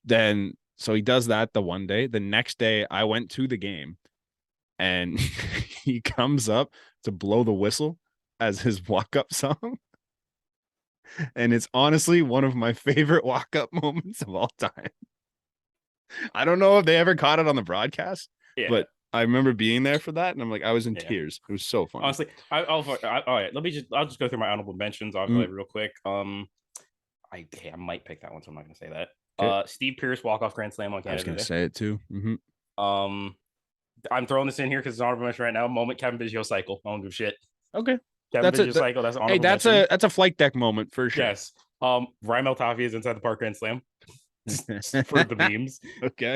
Then so he does that the one day. The next day I went to the game and he comes up to blow the whistle as his walk-up song. And it's honestly one of my favorite walk-up moments of all time. I don't know if they ever caught it on the broadcast, but I remember being there for that, and I'm like, I was in tears. It was so funny. Honestly, all right. I'll just go through my honorable mentions real quick. I might pick that one, so I'm not gonna say that. Okay. Steve Pearce walk-off grand slam on Canada. I was gonna say it too. I'm throwing this in here because it's honorable mention right now. Moment Kevin Biggio cycle. I don't give a shit. Okay. Kevin Biggio cycle. That's honorable. Hey, that's a flight deck moment for sure. Yes. Ryan Maltafi is inside the park grand slam for the memes. Okay.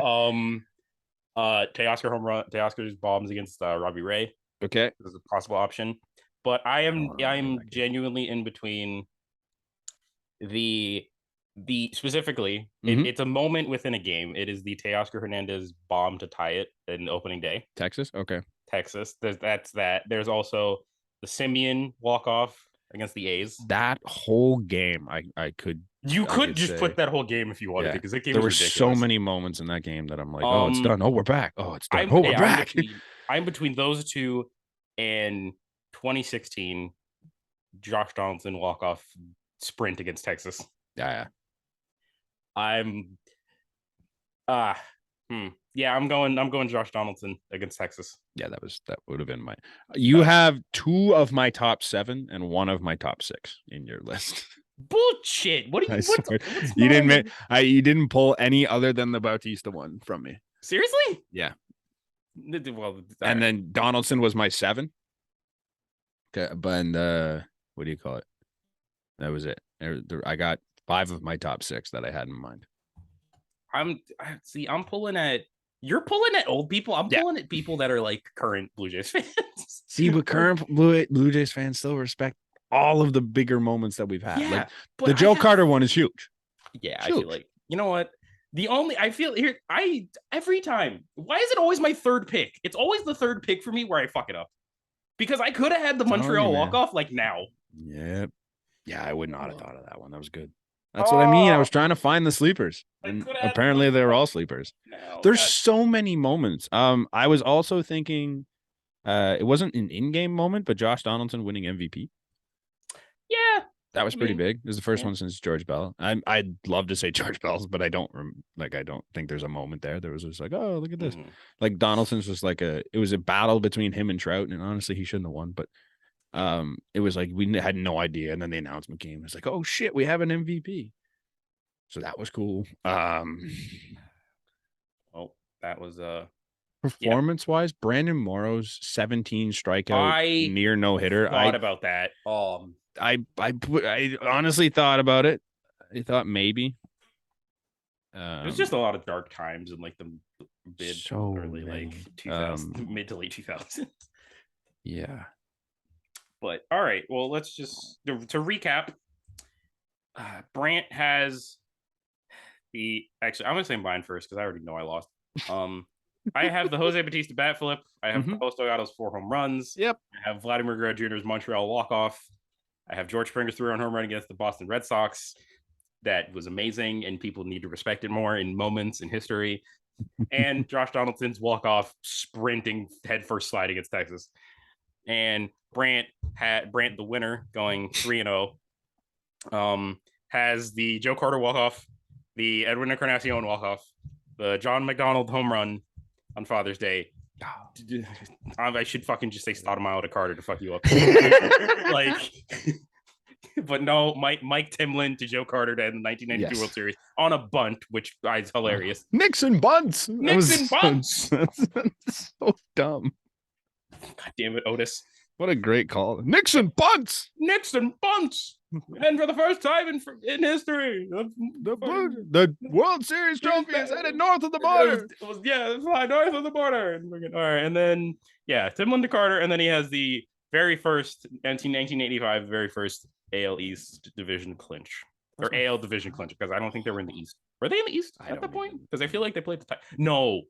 Teoscar's bombs against Robbie Ray. Okay. This is a possible option. But I'm genuinely in between the specifically it's a moment within a game. It is the Teoscar Hernandez bomb to tie it in opening day. Texas. Okay. Texas. That's that. There's also the Simeon walk-off against the A's. That whole game, I could. You could just put that whole game if you wanted to, because that game there were so many moments in that game that I'm like, oh, it's done. Oh, we're back. Oh, it's done. We're back. I'm between those two and 2016 Josh Donaldson walk-off sprint against Texas. Yeah. I'm going Josh Donaldson against Texas. Yeah, that would have been my. You have 2 of my top 7 and 1 of my top 6 in your list. Bullshit! What are you? You didn't pull any other than the Bautista one from me. Seriously? Yeah. Well, and then Donaldson was my 7. Okay, but what do you call it? That was it. I got 5 of my top 6 that I had in mind. I'm pulling at. You're pulling at old people. I'm pulling at people that are like current Blue Jays fans. See, but current Blue Jays fans still respect all of the bigger moments that we've had. Yeah, like, the Joe Carter one is huge. Yeah, huge. I feel like, you know what? Every time, why is it always my third pick? It's always the third pick for me where I fuck it up. Because I could have had the Montreal walk-off like now. Yep. Yeah, I would not have thought of that one. That was good. That's what I mean. I was trying to find the sleepers. And apparently they were all sleepers. No, there's so many moments. I was also thinking it wasn't an in-game moment, but Josh Donaldson winning MVP. Yeah. That was pretty big. It was the first one since George Bell. I'd love to say George Bell's, but I don't think there's a moment there. There was just like, oh, look at this. Like Donaldson's was like it was a battle between him and Trout, and honestly, he shouldn't have won. But it was like we had no idea, and then the announcement came. It's like, oh shit, we have an MVP. So that was cool. That was performance-wise, Brandon Morrow's 17 strikeout near no-hitter. I thought about that. I honestly thought about it. I thought maybe. It was just a lot of dark times in like the early like 2000, mid to late 2000s. Yeah. But all right, well, let's just to recap. Brant has I'm gonna say mine first because I already know I lost. I have the Jose Bautista bat flip. I have Carlos Delgado's 4 home runs. Yep. I have Vladimir Guerrero Jr.'s Montreal walk-off. I have George Springer's 3-run home run against the Boston Red Sox. That was amazing, and people need to respect it more in moments in history. And Josh Donaldson's walk-off sprinting headfirst slide against Texas. And Brant, the winner, going 3-0, has the Joe Carter walk-off, the Edwin Encarnacion walk-off, the John McDonald home run on Father's Day. I should fucking just say Stoudemire to Carter to fuck you up. But no, Mike Timlin to Joe Carter to end the 1992 World Series on a bunt, which is hilarious. Nixon bunts. Bunts. That's so dumb. God damn it, Otis. What a great call. Nixon bunts. And for the first time in history, the World Series trophy is headed north of the border. It's north of the border. All right, and then Timlin to Carter, and then he has the very first 1985, very first AL East division clinch or AL division clinch because I don't think they were in the East. Were they in the East at that point? Because I feel like they played the time. No,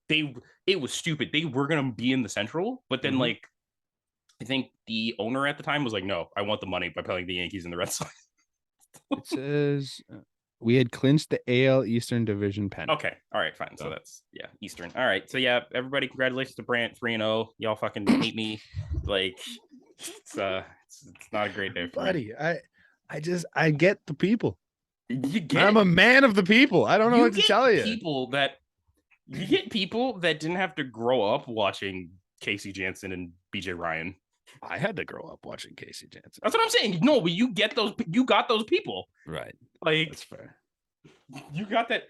it was stupid. They were gonna be in the Central, but then like I think the owner at the time was like, no, I want the money by playing the Yankees and the Red Sox. It says we had clinched the AL Eastern Division pennant. Okay. All right, fine. So that's Eastern. All right. So yeah, everybody, congratulations to Brant 3-0. Y'all fucking hate me. Like it's not a great day for buddy. Me. I get the people. I'm a man of the people. I don't know what to tell you. You get people that didn't have to grow up watching Casey Janssen and BJ Ryan. I had to grow up watching Casey Janssen. That's what I'm saying. No, but you got those people. Right. Like that's fair. You got that.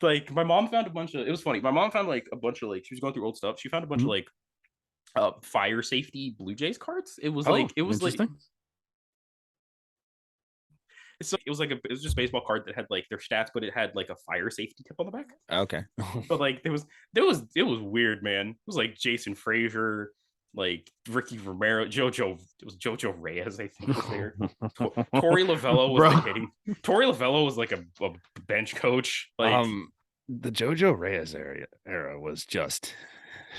Like my mom found a bunch of, it was funny. My mom found like a bunch of like, she was going through old stuff. She found a bunch of like fire safety Blue Jays cards. It was like So it was just a baseball card that had like their stats, but it had like a fire safety tip on the back. Okay. But like it was weird, man. It was like Jason Frazier, like Ricky Romero, Jojo Reyes, I think was there. Torey Lovullo was the hitting. Torey Lovullo was like a bench coach. Like the Jojo Reyes era was just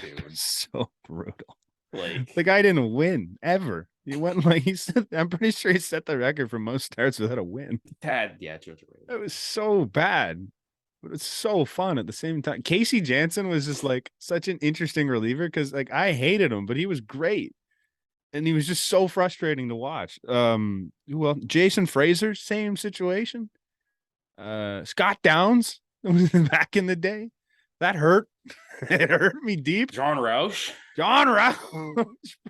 it was so brutal. Like the guy didn't win ever. He went like I'm pretty sure he set the record for most starts without a win. Jojo Reyes. It was so bad, but it's so fun at the same time. Casey Janssen was just like such an interesting reliever because like I hated him, but he was great, and he was just so frustrating to watch. Well, Jason Frazier, same situation. Scott Downs back in the day, that hurt. It hurt me deep. John Roush,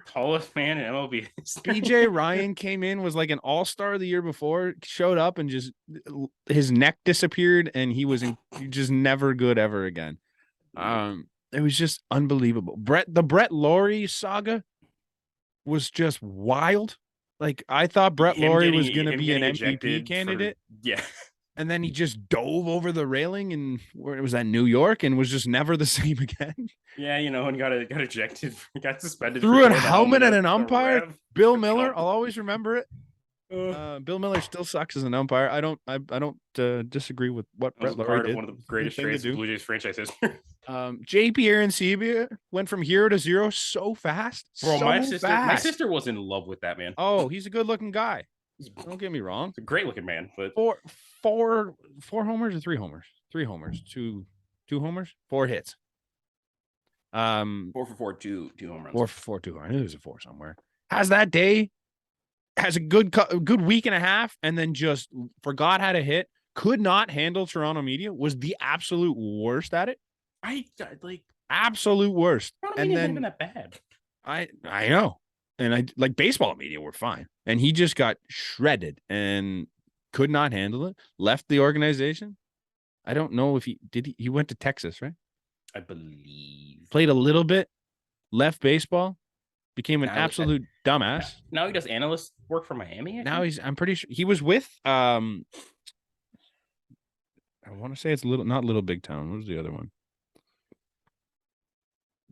tallest man in MLB. BJ Ryan came in, was like an all-star the year before, showed up and just his neck disappeared, and he was just never good ever again. It was just unbelievable. The Brett Lawrie saga was just wild. Like I thought Brett Lawrie was going to be an MVP candidate. Yeah. And then he just dove over the railing and where it was at New York and was just never the same again. Yeah, and got ejected, got suspended. Threw a helmet at an umpire. Bill Miller, I'll always remember it. Bill Miller still sucks as an umpire. I don't disagree with what Brett Lawrie did. One of the greatest trades in Blue Jays franchise history. JP Arencibia went from hero to zero so fast. Bro, my sister was in love with that man. Oh, he's a good-looking guy. Don't get me wrong. He's a great-looking man, but four homers or 3 homers? 3 homers, two homers, 4 hits. 4 for 4, 2 home runs. 4 for 4, 2 homers. I knew there was a 4 somewhere. Has that day, has a good week and a half, and then just forgot how to hit. Could not handle Toronto media. Was the absolute worst at it. Absolute worst. And then even that bad. I know. And I like baseball media were fine. And he just got shredded and could not handle it. Left the organization. I don't know if he went to Texas, right? I believe. Played a little bit, left baseball, became an absolute dumbass. Now he does analyst work for Miami. I'm pretty sure he was with I want to say it's not Little Big Town. What was the other one?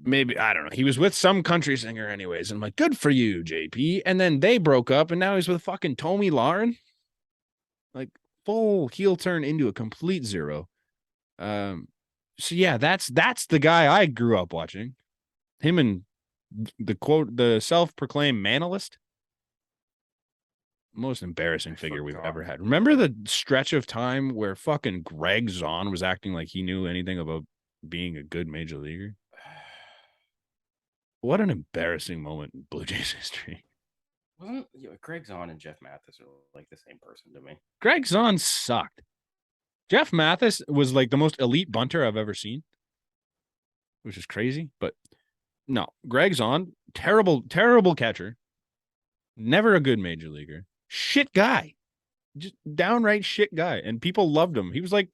Maybe, I don't know. He was with some country singer anyways. And I'm like, good for you, JP. And then they broke up and now he's with fucking Tommy Lauren. Like full heel turn into a complete zero. So yeah, that's the guy I grew up watching. Him and the self-proclaimed manalist. Most embarrassing figure we've ever had. Remember the stretch of time where fucking Greg Zahn was acting like he knew anything about being a good major leaguer? What an embarrassing moment in Blue Jays history. Wasn't Greg Zahn and Jeff Mathis are like the same person to me? Greg Zahn sucked. Jeff Mathis was like the most elite bunter I've ever seen, which is crazy. But no, Greg Zahn, terrible catcher. Never a good major leaguer. Shit guy. Just downright shit guy. And people loved him. He was like,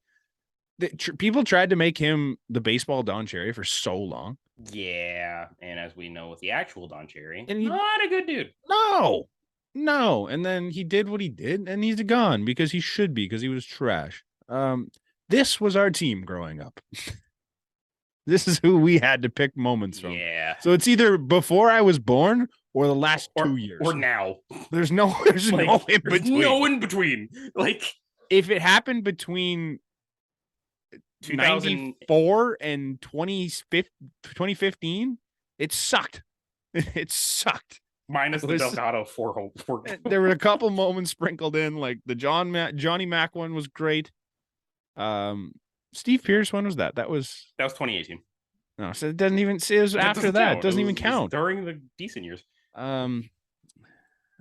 people tried to make him the baseball Don Cherry for so long. Yeah, and as we know with the actual Don Cherry, and not a good dude. No. And then he did what he did, and he's gone because he should be, because he was trash. This was our team growing up. This is who we had to pick moments from. Yeah. So it's either before I was born or the last 2 years. Or now. There's no in between. No in between. Like if it happened between 94 and 2015, it sucked. It sucked. Minus the Delgado 4 There were a couple moments sprinkled in, like the Johnny Mac one was great. Steve Pierce, when was that? That was 2018. No, so it doesn't even say it was after that. It doesn't even count. During the decent years.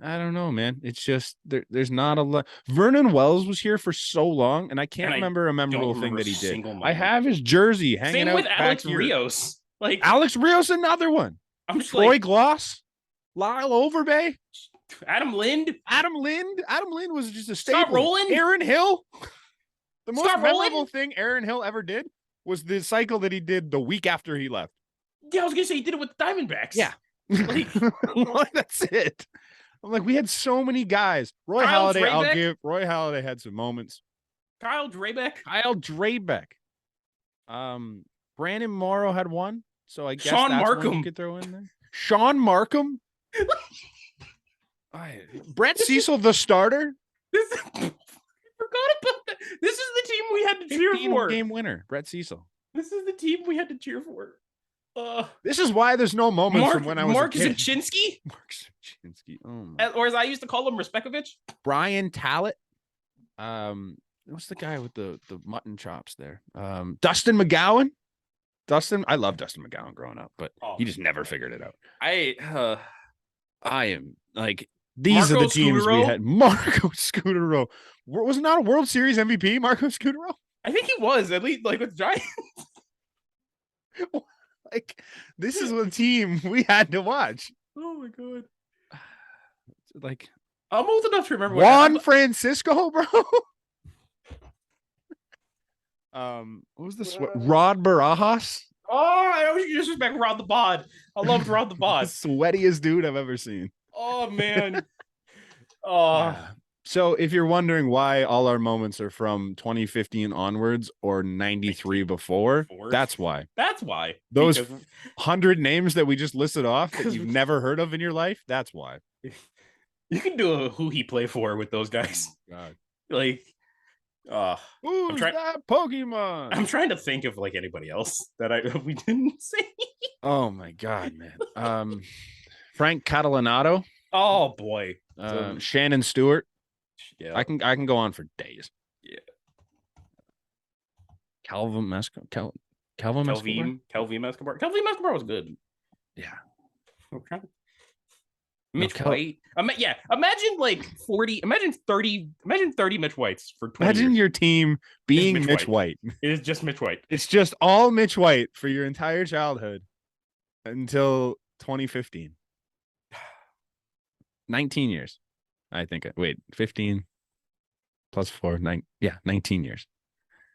I don't know, man. It's just there's not a lot. Vernon Wells was here for so long, and I can't remember a memorable thing that he did. I have his jersey hanging out. Same with Alex Rios. Like Alex Rios, another one. I'm just Troy Gloss, Lyle Overbay, Adam Lind. Adam Lind was just a staple. Scott Rowland. Aaron Hill. The most memorable thing Aaron Hill ever did was the cycle that he did the week after he left. Yeah, I was gonna say he did it with the Diamondbacks. Yeah, like, that's it. I'm like, we had so many guys. Roy Halladay, Roy Halladay had some moments. Kyle Drabek. Brandon Morrow had one, so I guess Sean that's Markham. one you could throw in there. Sean Markham. Brett Cecil, the starter. I forgot about that. This is the team we had to cheer for. Game winner, Brett Cecil. This is the team we had to cheer for. This is why there's no moments from when I was Mark a kid. Zinchinski? Mark Zinchinski. Oh or as I used to call him, Respekovich. Brian Tallett. What's the guy with the mutton chops there? Dustin McGowan. I love Dustin McGowan growing up, but he just never figured it out. I am like, these are the teams we had. Marco Scutaro. Was it not a World Series MVP, Marco Scutaro? I think he was, at least like with Giants. Like, this is the team we had to watch. Oh my god! Like, I'm old enough to remember Juan Francisco, bro. What was this? Rod Barajas. Oh, I always disrespect Rod the Bod. I loved Rod the Bod. Sweatiest dude I've ever seen. Oh man. Oh. Yeah. So if you're wondering why all our moments are from 2015 onwards or 93 before, that's why. That's why. Those 100 names that we just listed off that you've never heard of in your life, that's why. You can do a who he play for with those guys. Oh, God. Like, who's that Pokemon? I'm trying to think of like anybody else that we didn't say. Oh my God, man. Frank Catalanato. Oh boy. Shannon Stewart. Yeah, I can go on for days. Yeah. Calvin Escobar. Calvin Escobar was good. Yeah. Okay. Mitch White. Imagine like 40. Imagine 30 Mitch Whites for 20 Imagine years. your team being Mitch White. It is just Mitch White. It's just all Mitch White for your entire childhood until 2015. 19 years. I think. Wait, 15 plus 4, 9. Yeah, 19 years.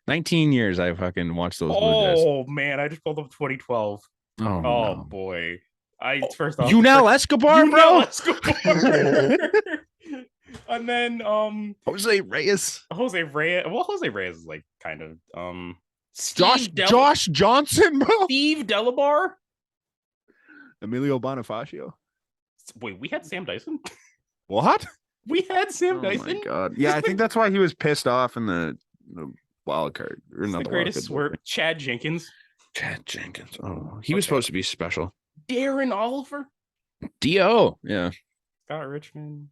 19 years I fucking watched those Blue Jays. Oh man, I just pulled up 2012. Oh no. Boy. First off, Yunel Escobar, bro. And then Jose Reyes. Well, Jose Reyes is like kind of Josh Johnson, bro. Steve Delabar. Emilio Bonifacio. Wait, we had Sam Dyson? What? We had Sam Dyson? Oh my God. Yeah, I think that's why he was pissed off in the wild card. Or not the greatest swerve. Chad Jenkins. Oh, he was supposed to be special. Darren Oliver. D.O. Yeah. Scott Richmond.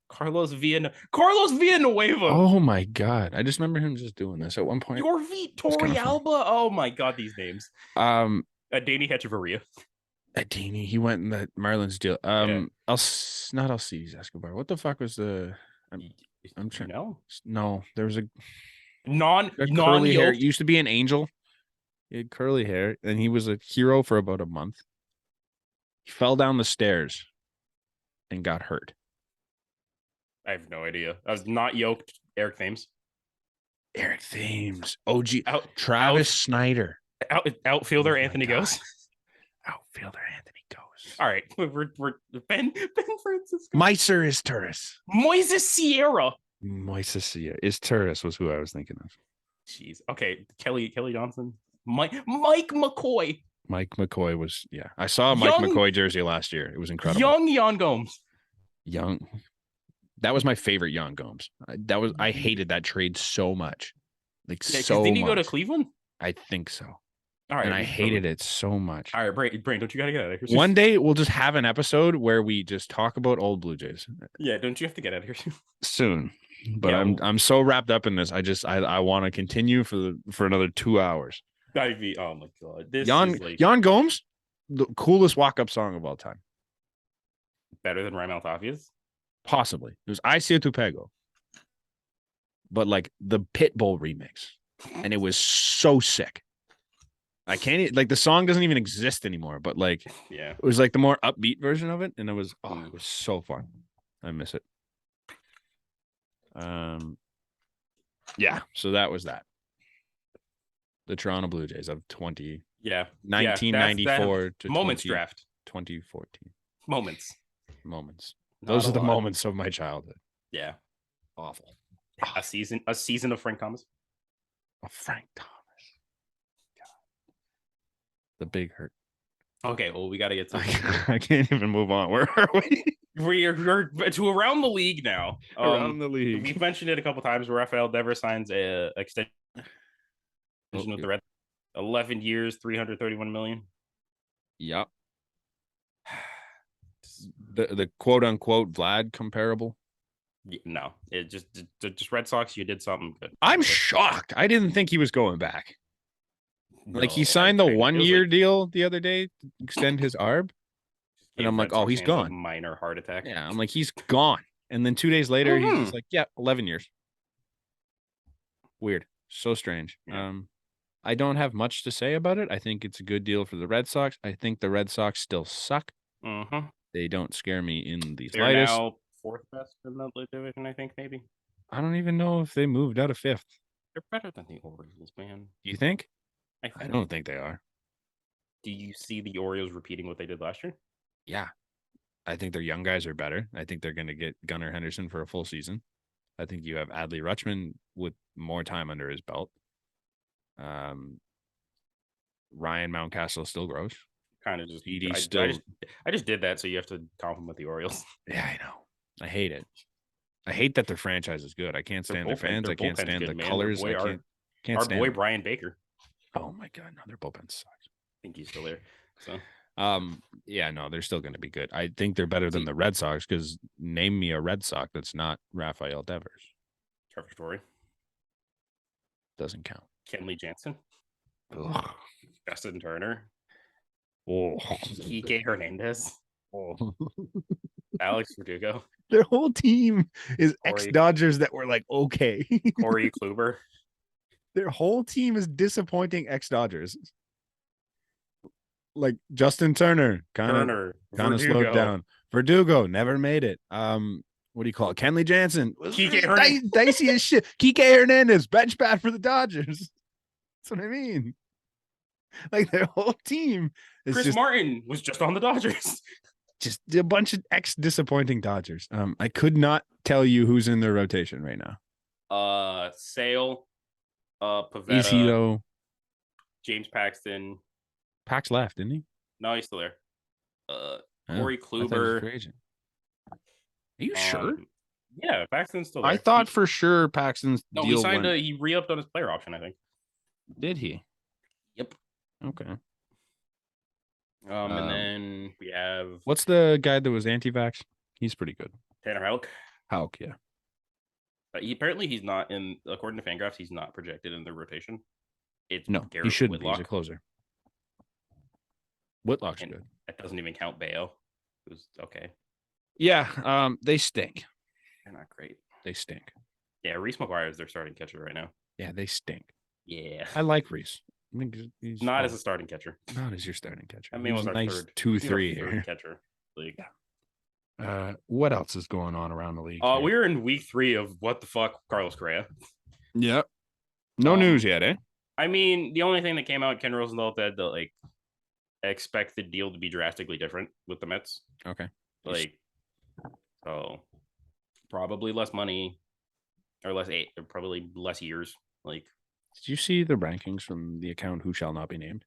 Carlos Villanueva. Oh my God. I just remember him just doing this at one point. Torrealba. Oh my God, these names. Danny Hechavarria. Adini, he went in the Marlins deal. Not Alcides Escobar. What the fuck was the? I'm trying. No, there was a curly hair. It used to be an Angel. He had curly hair, and he was a hero for about a month. He fell down the stairs and got hurt. I have no idea. I was not yoked. Eric Thames. OG. Travis Snyder. Outfielder Anthony Goes. Outfielder Anthony Goes. All right, we're Ben Francisco. Meiser is Turris. Moises Sierra. Is Turris was who I was thinking of. Jeez. Okay, Kelly Johnson. Mike McCoy. Mike McCoy was I saw a Mike McCoy jersey last year. It was incredible. Young Yan Gomes. That was my favorite Yan Gomes. I hated that trade so much. Like so. Didn't he much. go to Cleveland? I think so. All right, and I hated it so much. All right, Brain, don't you gotta get out of here? One day we'll just have an episode where we just talk about old Blue Jays. Yeah, don't you have to get out of here soon? But yeah, I'm so wrapped up in this. I want to continue for another 2 hours. Oh my god, this is like Yan Gomes, the coolest walk up song of all time. Better than Raimel Tafia's? Possibly. It was I See a Tupego, but like the Pitbull remix, and it was so sick. I can't like the song doesn't even exist anymore, but like yeah, it was like the more upbeat version of it, and it was so fun. I miss it. Yeah, so that was that. The Toronto Blue Jays of 1994 to moments draft 2014. Moments. Those are the moments of my childhood. Yeah. Awful. A season of Frank Thomas. Frank Thomas. God. The big hurt. Okay, well, we got to get to I can't even move on. Where are we? We're to around the league now. Around the league. We've mentioned it a couple times. Rafael Devers signs a extension with the Red. 11 years, 331 million. Yep. The quote unquote Vlad comparable. No, it just Red Sox. You did something good. I'm shocked. I didn't think he was going back. Like he signed the 1 year deal the other day to extend his ARB. And I'm like, oh, he's gone. Minor heart attack. Yeah, I'm like, he's gone. And then 2 days later, he's just like, yeah, 11 years. Weird. So strange. Yeah. I don't have much to say about it. I think it's a good deal for the Red Sox. I think the Red Sox still suck. They don't scare me in the slightest. They're now fourth best in the division, I think, maybe. I don't even know if they moved out of fifth. They're better than the Orioles, man. Do you think? I don't think they are. Do you see the Orioles repeating what they did last year? Yeah. I think their young guys are better. I think they're going to get Gunnar Henderson for a full season. I think you have Adley Rutschman with more time under his belt. Ryan Mountcastle still gross. Kind of just I just did that, so you have to compliment the Orioles. Yeah, I know. I hate it. I hate that their franchise is good. I can't stand their fans. I can't stand the colors. I can't stand boy Brian Baker. Oh my god, no, their bullpen sucks. I think he's still there. So yeah, no, they're still going to be good. I think they're better than the Red Sox because name me a Red Sox that's not Rafael Devers. Trevor Story doesn't count. Kenley Jansen. Ugh. Justin Turner. Oh, Kike Hernandez. Oh. Alex Verdugo. Their whole team is ex-Dodgers that were like okay. Corey Kluber. Their whole team is disappointing ex-Dodgers. Like Justin Turner, kind of slowed down. Verdugo never made it. What do you call it? Kenley Jansen, dicey as shit. Kike Hernandez, bench bat for the Dodgers. That's what I mean. Like their whole team is Chris Martin was just on the Dodgers. Just a bunch of ex-disappointing Dodgers. I could not tell you who's in their rotation right now. Sale, Pavetta, Isidro, James Paxton. Pax left, didn't he? No, he's still there. Corey Kluber. Are you sure? Yeah, Paxton's still there. I thought for sure Paxton's deal he signed he re-upped on his player option, I think. Did he? Yep. Okay. And then we have what's the guy that was anti-vax? He's pretty good. Tanner Houck. Houck, yeah. He's not in, according to Fangraphs, he's not projected in the rotation. It's Garrett he shouldn't be. He's a closer. Whitlock's good. That doesn't even count Bayo. It was okay. Yeah, they stink. They're not great. They stink. Yeah, Reese McGuire is their starting catcher right now. Yeah, they stink. Yeah. I like Reese. I think he's not as a starting catcher. Not as your starting catcher. I mean, it was our nice third 2-3 here. Catcher league. What else is going on around the league? We're in week 3 of what the fuck, Carlos Correa. Yep. No news yet, eh? I mean, the only thing that came out, Ken Rosenthal said that expect the deal to be drastically different with the Mets. Okay. So probably less money or probably less years. Did you see the rankings from the account Who Shall Not Be Named?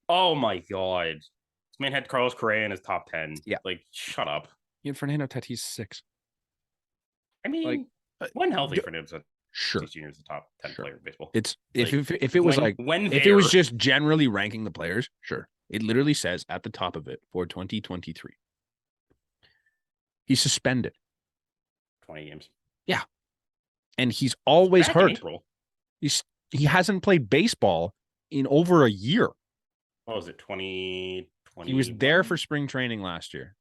Oh my god. This man had Carlos Correa in his top 10. Yeah. Shut up. You had Fernando Tatis 6. I mean, when healthy Fernando. Sure. 16 years the top 10 player in baseball. It's if it was if it was just generally ranking the players, sure. It literally says at the top of it for 2023. He's suspended. 20 games. Yeah. And he's always hurt. He hasn't played baseball in over a year. What was it, 2020? He was there for spring training last year,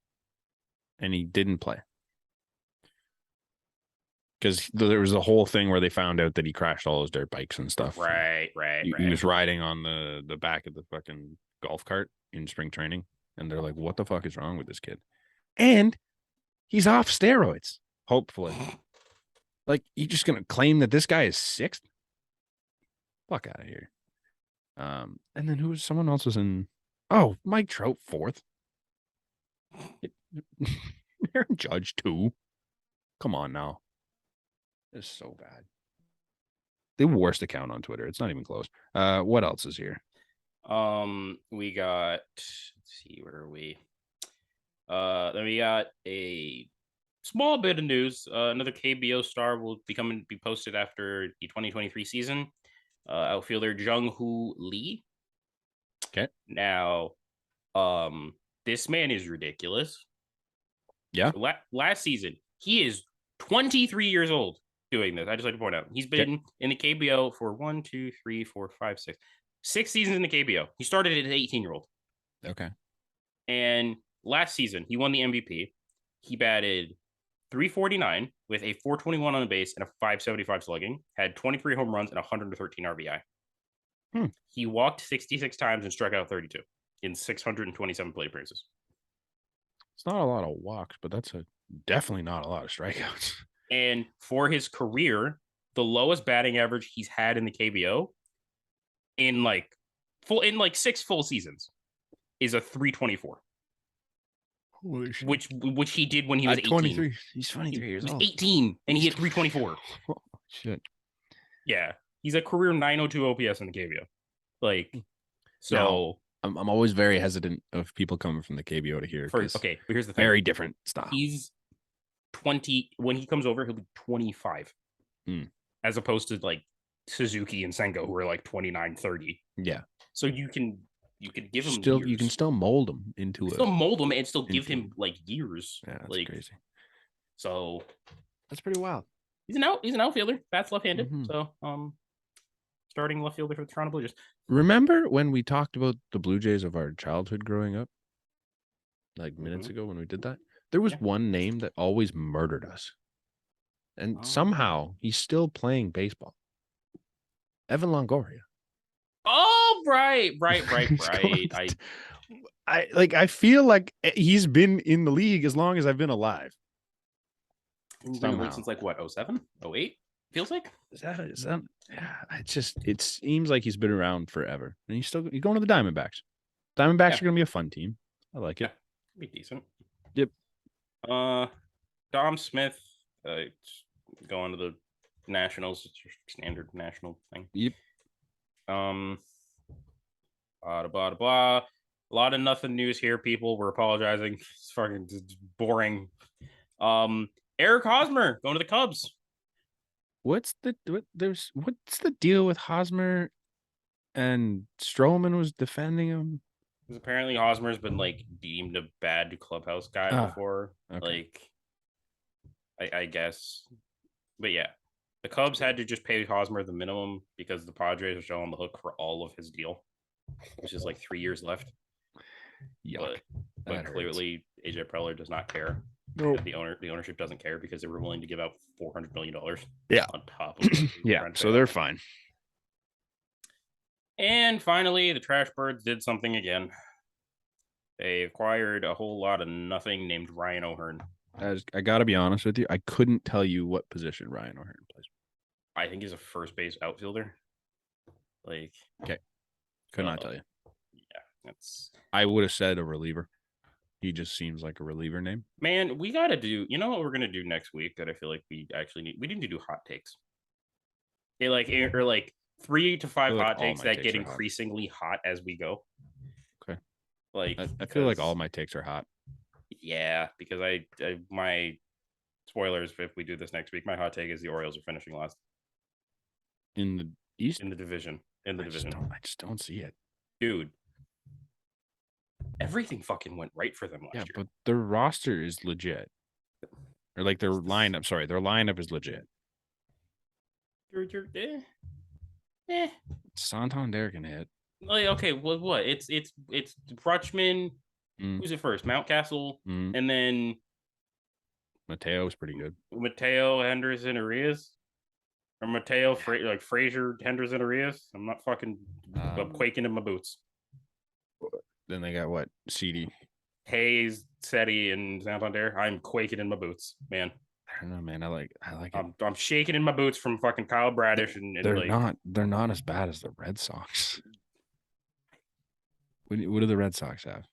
and he didn't play. Because there was a whole thing where they found out that he crashed all his dirt bikes and stuff. Right. He was riding on the back of the fucking golf cart in spring training, and they're like, what the fuck is wrong with this kid? And he's off steroids, hopefully. Like, you just going to claim that this guy is sixth? Fuck out of here. And then someone else was in, Mike Trout, fourth. Aaron Judge, two. Come on now. It's so bad. The worst account on Twitter. It's not even close. What else is here? We got, let's see, where are we? Then we got a small bit of news. Another KBO star will be posted after the 2023 season. Outfielder Jung-Hoo Lee. Okay. Now, this man is ridiculous. Yeah. So last season, he is 23 years old doing this. I just like to point out he's been in the KBO for 6 seasons in the KBO. He started as an 18-year-old. Okay. And last season, he won the MVP. He batted .349 with a .421 on the base and a .575 slugging. Had 23 home runs and 113 RBI. He walked 66 times and struck out 32 in 627 plate appearances. It's not a lot of walks, but that's definitely not a lot of strikeouts. And for his career, the lowest batting average he's had in the KBO in 6 full seasons is a .324. Holy shit. Which he did when he was 18. 23. He's 23 years old. 18 and he hit .324. Oh, shit. Yeah. He's a career .902 OPS in the KBO. So I'm always very hesitant of people coming from the KBO to here. But here's the thing. Very different style. He's 20 when he comes over, he'll be 25. As opposed to Suzuki and Sengo who are 29, 30. Yeah. So you can give him years. You can still mold him into it. Still mold him and still give him years. Yeah, that's crazy. So that's pretty wild. He's an outfielder. Bats left-handed. So starting left fielder for the Toronto Blue Jays. Remember when we talked about the Blue Jays of our childhood growing up? Minutes ago when we did that? There was one name that always murdered us. And somehow he's still playing baseball. Evan Longoria. Oh, right. I feel like he's been in the league as long as I've been alive. He's been in the league since 07, 08? Feels like. Is that it seems like he's been around forever. And he's going to the Diamondbacks. Diamondbacks are gonna be a fun team. I like it. Be decent. Yep. Dom Smith going to the Nationals. It's your standard national thing. Yep. Blah, blah, blah. A lot of nothing news here, people. We're apologizing. It's fucking boring. Eric Hosmer going to the Cubs. What's the deal with Hosmer and Stroman was defending him? Because apparently Hosmer's been deemed a bad clubhouse guy before. Okay. I guess. But yeah. The Cubs had to just pay Hosmer the minimum because the Padres are still on the hook for all of his deal, which is 3 years left. Yuck. But clearly AJ Preller does not care. Nope. The ownership doesn't care because they were willing to give out $400 million. Yeah. On top of it. Yeah. So they're fine. And finally, the Trash Birds did something again. They acquired a whole lot of nothing named Ryan O'Hearn. I got to be honest with you. I couldn't tell you what position Ryan O'Hearn plays. I think he's a first base outfielder. Okay. Could not tell you. Yeah. I would have said a reliever. He just seems like a reliever name. Man, we got to do, you know what we're going to do next week that I feel like we actually need? We need to do hot takes. Or 3 to 5 hot takes that get increasingly hot as we go. Okay. I feel like all my takes are hot. Yeah, because my spoilers, if we do this next week, my hot take is the Orioles are finishing last. in the East, in the division. I just don't see it, dude. Everything fucking went right for them last year. But their roster is legit, or like their lineup. Sorry, their lineup is legit. Santander can hit. Like, okay, well, what? It's Rutschman. Who's it first? Mountcastle, and then Mateo is pretty good. Mateo, Henderson, Arias, or Mateo, Frazier, Henderson, Arias. I'm not fucking quaking in my boots. Then they got what? CD, Hayes, Seti, and Santander. I'm quaking in my boots, man. I don't know, man. I like it. I'm shaking in my boots from fucking Kyle Bradish, and they're not as bad as the Red Sox. What do the Red Sox have?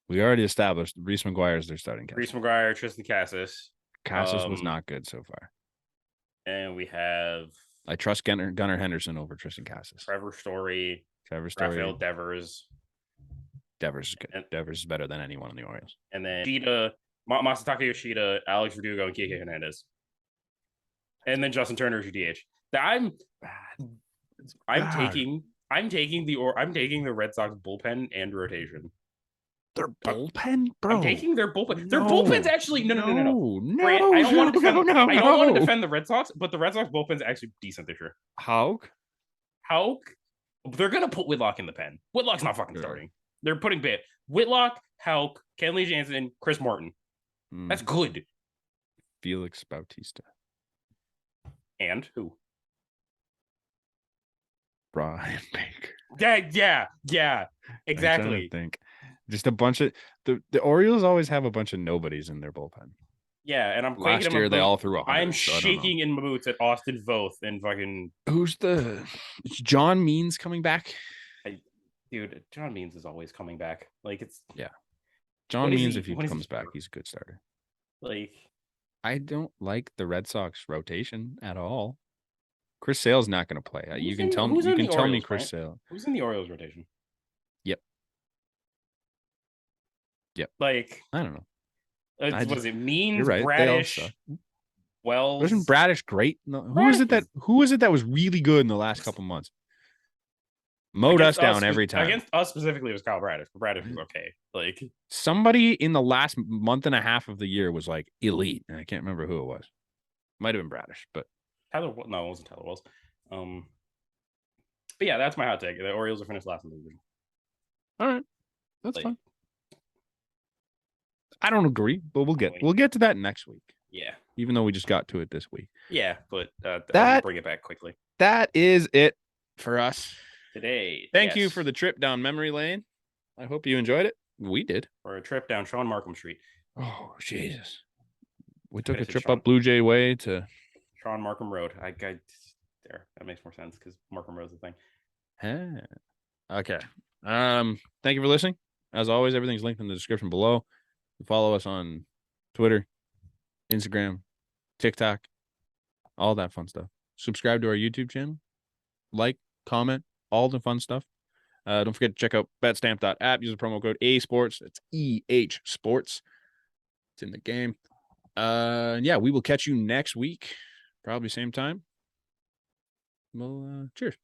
We already established Reese McGuire is their starting catcher. Reese McGuire, Triston Casas. Casas was not good so far. And we have... I trust Gunnar Henderson over Triston Casas. Trevor Story. Rafael Devers. Devers is good. Devers is better than anyone in the Orioles. And then Masataka Yoshida, Alex Verdugo, and Kike Hernandez. And then Justin Turner is your DH. I'm taking the Red Sox bullpen and rotation. Their bullpen, bro. I'm taking their bullpen. Their bullpen's actually no. Grant, I don't want to defend the Red Sox, but the Red Sox bullpen's actually decent this year. Houck. They're gonna put Whitlock in the pen. Whitlock's not fucking starting. They're putting Whitlock, Houck, Kenley Jansen, Chris Martin. That's good. Felix Bautista. And who? Brian Baker. Yeah. Exactly. I think just a bunch of the Orioles always have a bunch of nobodies in their bullpen. Yeah, and I'm last year they all threw 100. I'm shaking in my boots at Austin Voth and fucking. Who's is John Means coming back? Dude, John Means is always coming back. Like John Means, if he comes back, he's a good starter. Like, I don't like the Red Sox rotation at all. Chris Sale's not going to play. You can tell me Chris Sale. Who's in the Orioles rotation? Yep. Like, I don't know. Was it Means? You're right. Bradish. Wells. Wasn't Bradish great? No, who is it that was really good in the last couple months? Mowed us down every time. Against us specifically, it was Kyle Bradish. But Bradish was okay. Like, somebody in the last month and a half of the year was like elite, and I can't remember who it was. Might have been Bradish, but no, it wasn't Tyler Wells. But yeah, that's my hot take. The Orioles are finished last in the division. All right, that's fine. I don't agree, but we'll get to that next week. Yeah. Even though we just got to it this week. Yeah, but I'll bring it back quickly. That is it for us today. Thank you for the trip down memory lane. I hope you enjoyed it. We did. For a trip down Sean Markham Street. Oh, Jesus. We took a trip up Blue Jay Way to Sean Markham Road. There. That makes more sense because Markham Road's the thing. Okay. Thank you for listening. As always, everything's linked in the description below. Follow us on Twitter, Instagram, TikTok, all that fun stuff. Subscribe to our YouTube channel. Like, comment, all the fun stuff. Don't forget to check out betstamp.app. Use the promo code ASports. It's EH Sports. It's in the game. Yeah, we will catch you next week. Probably same time. Well, cheers.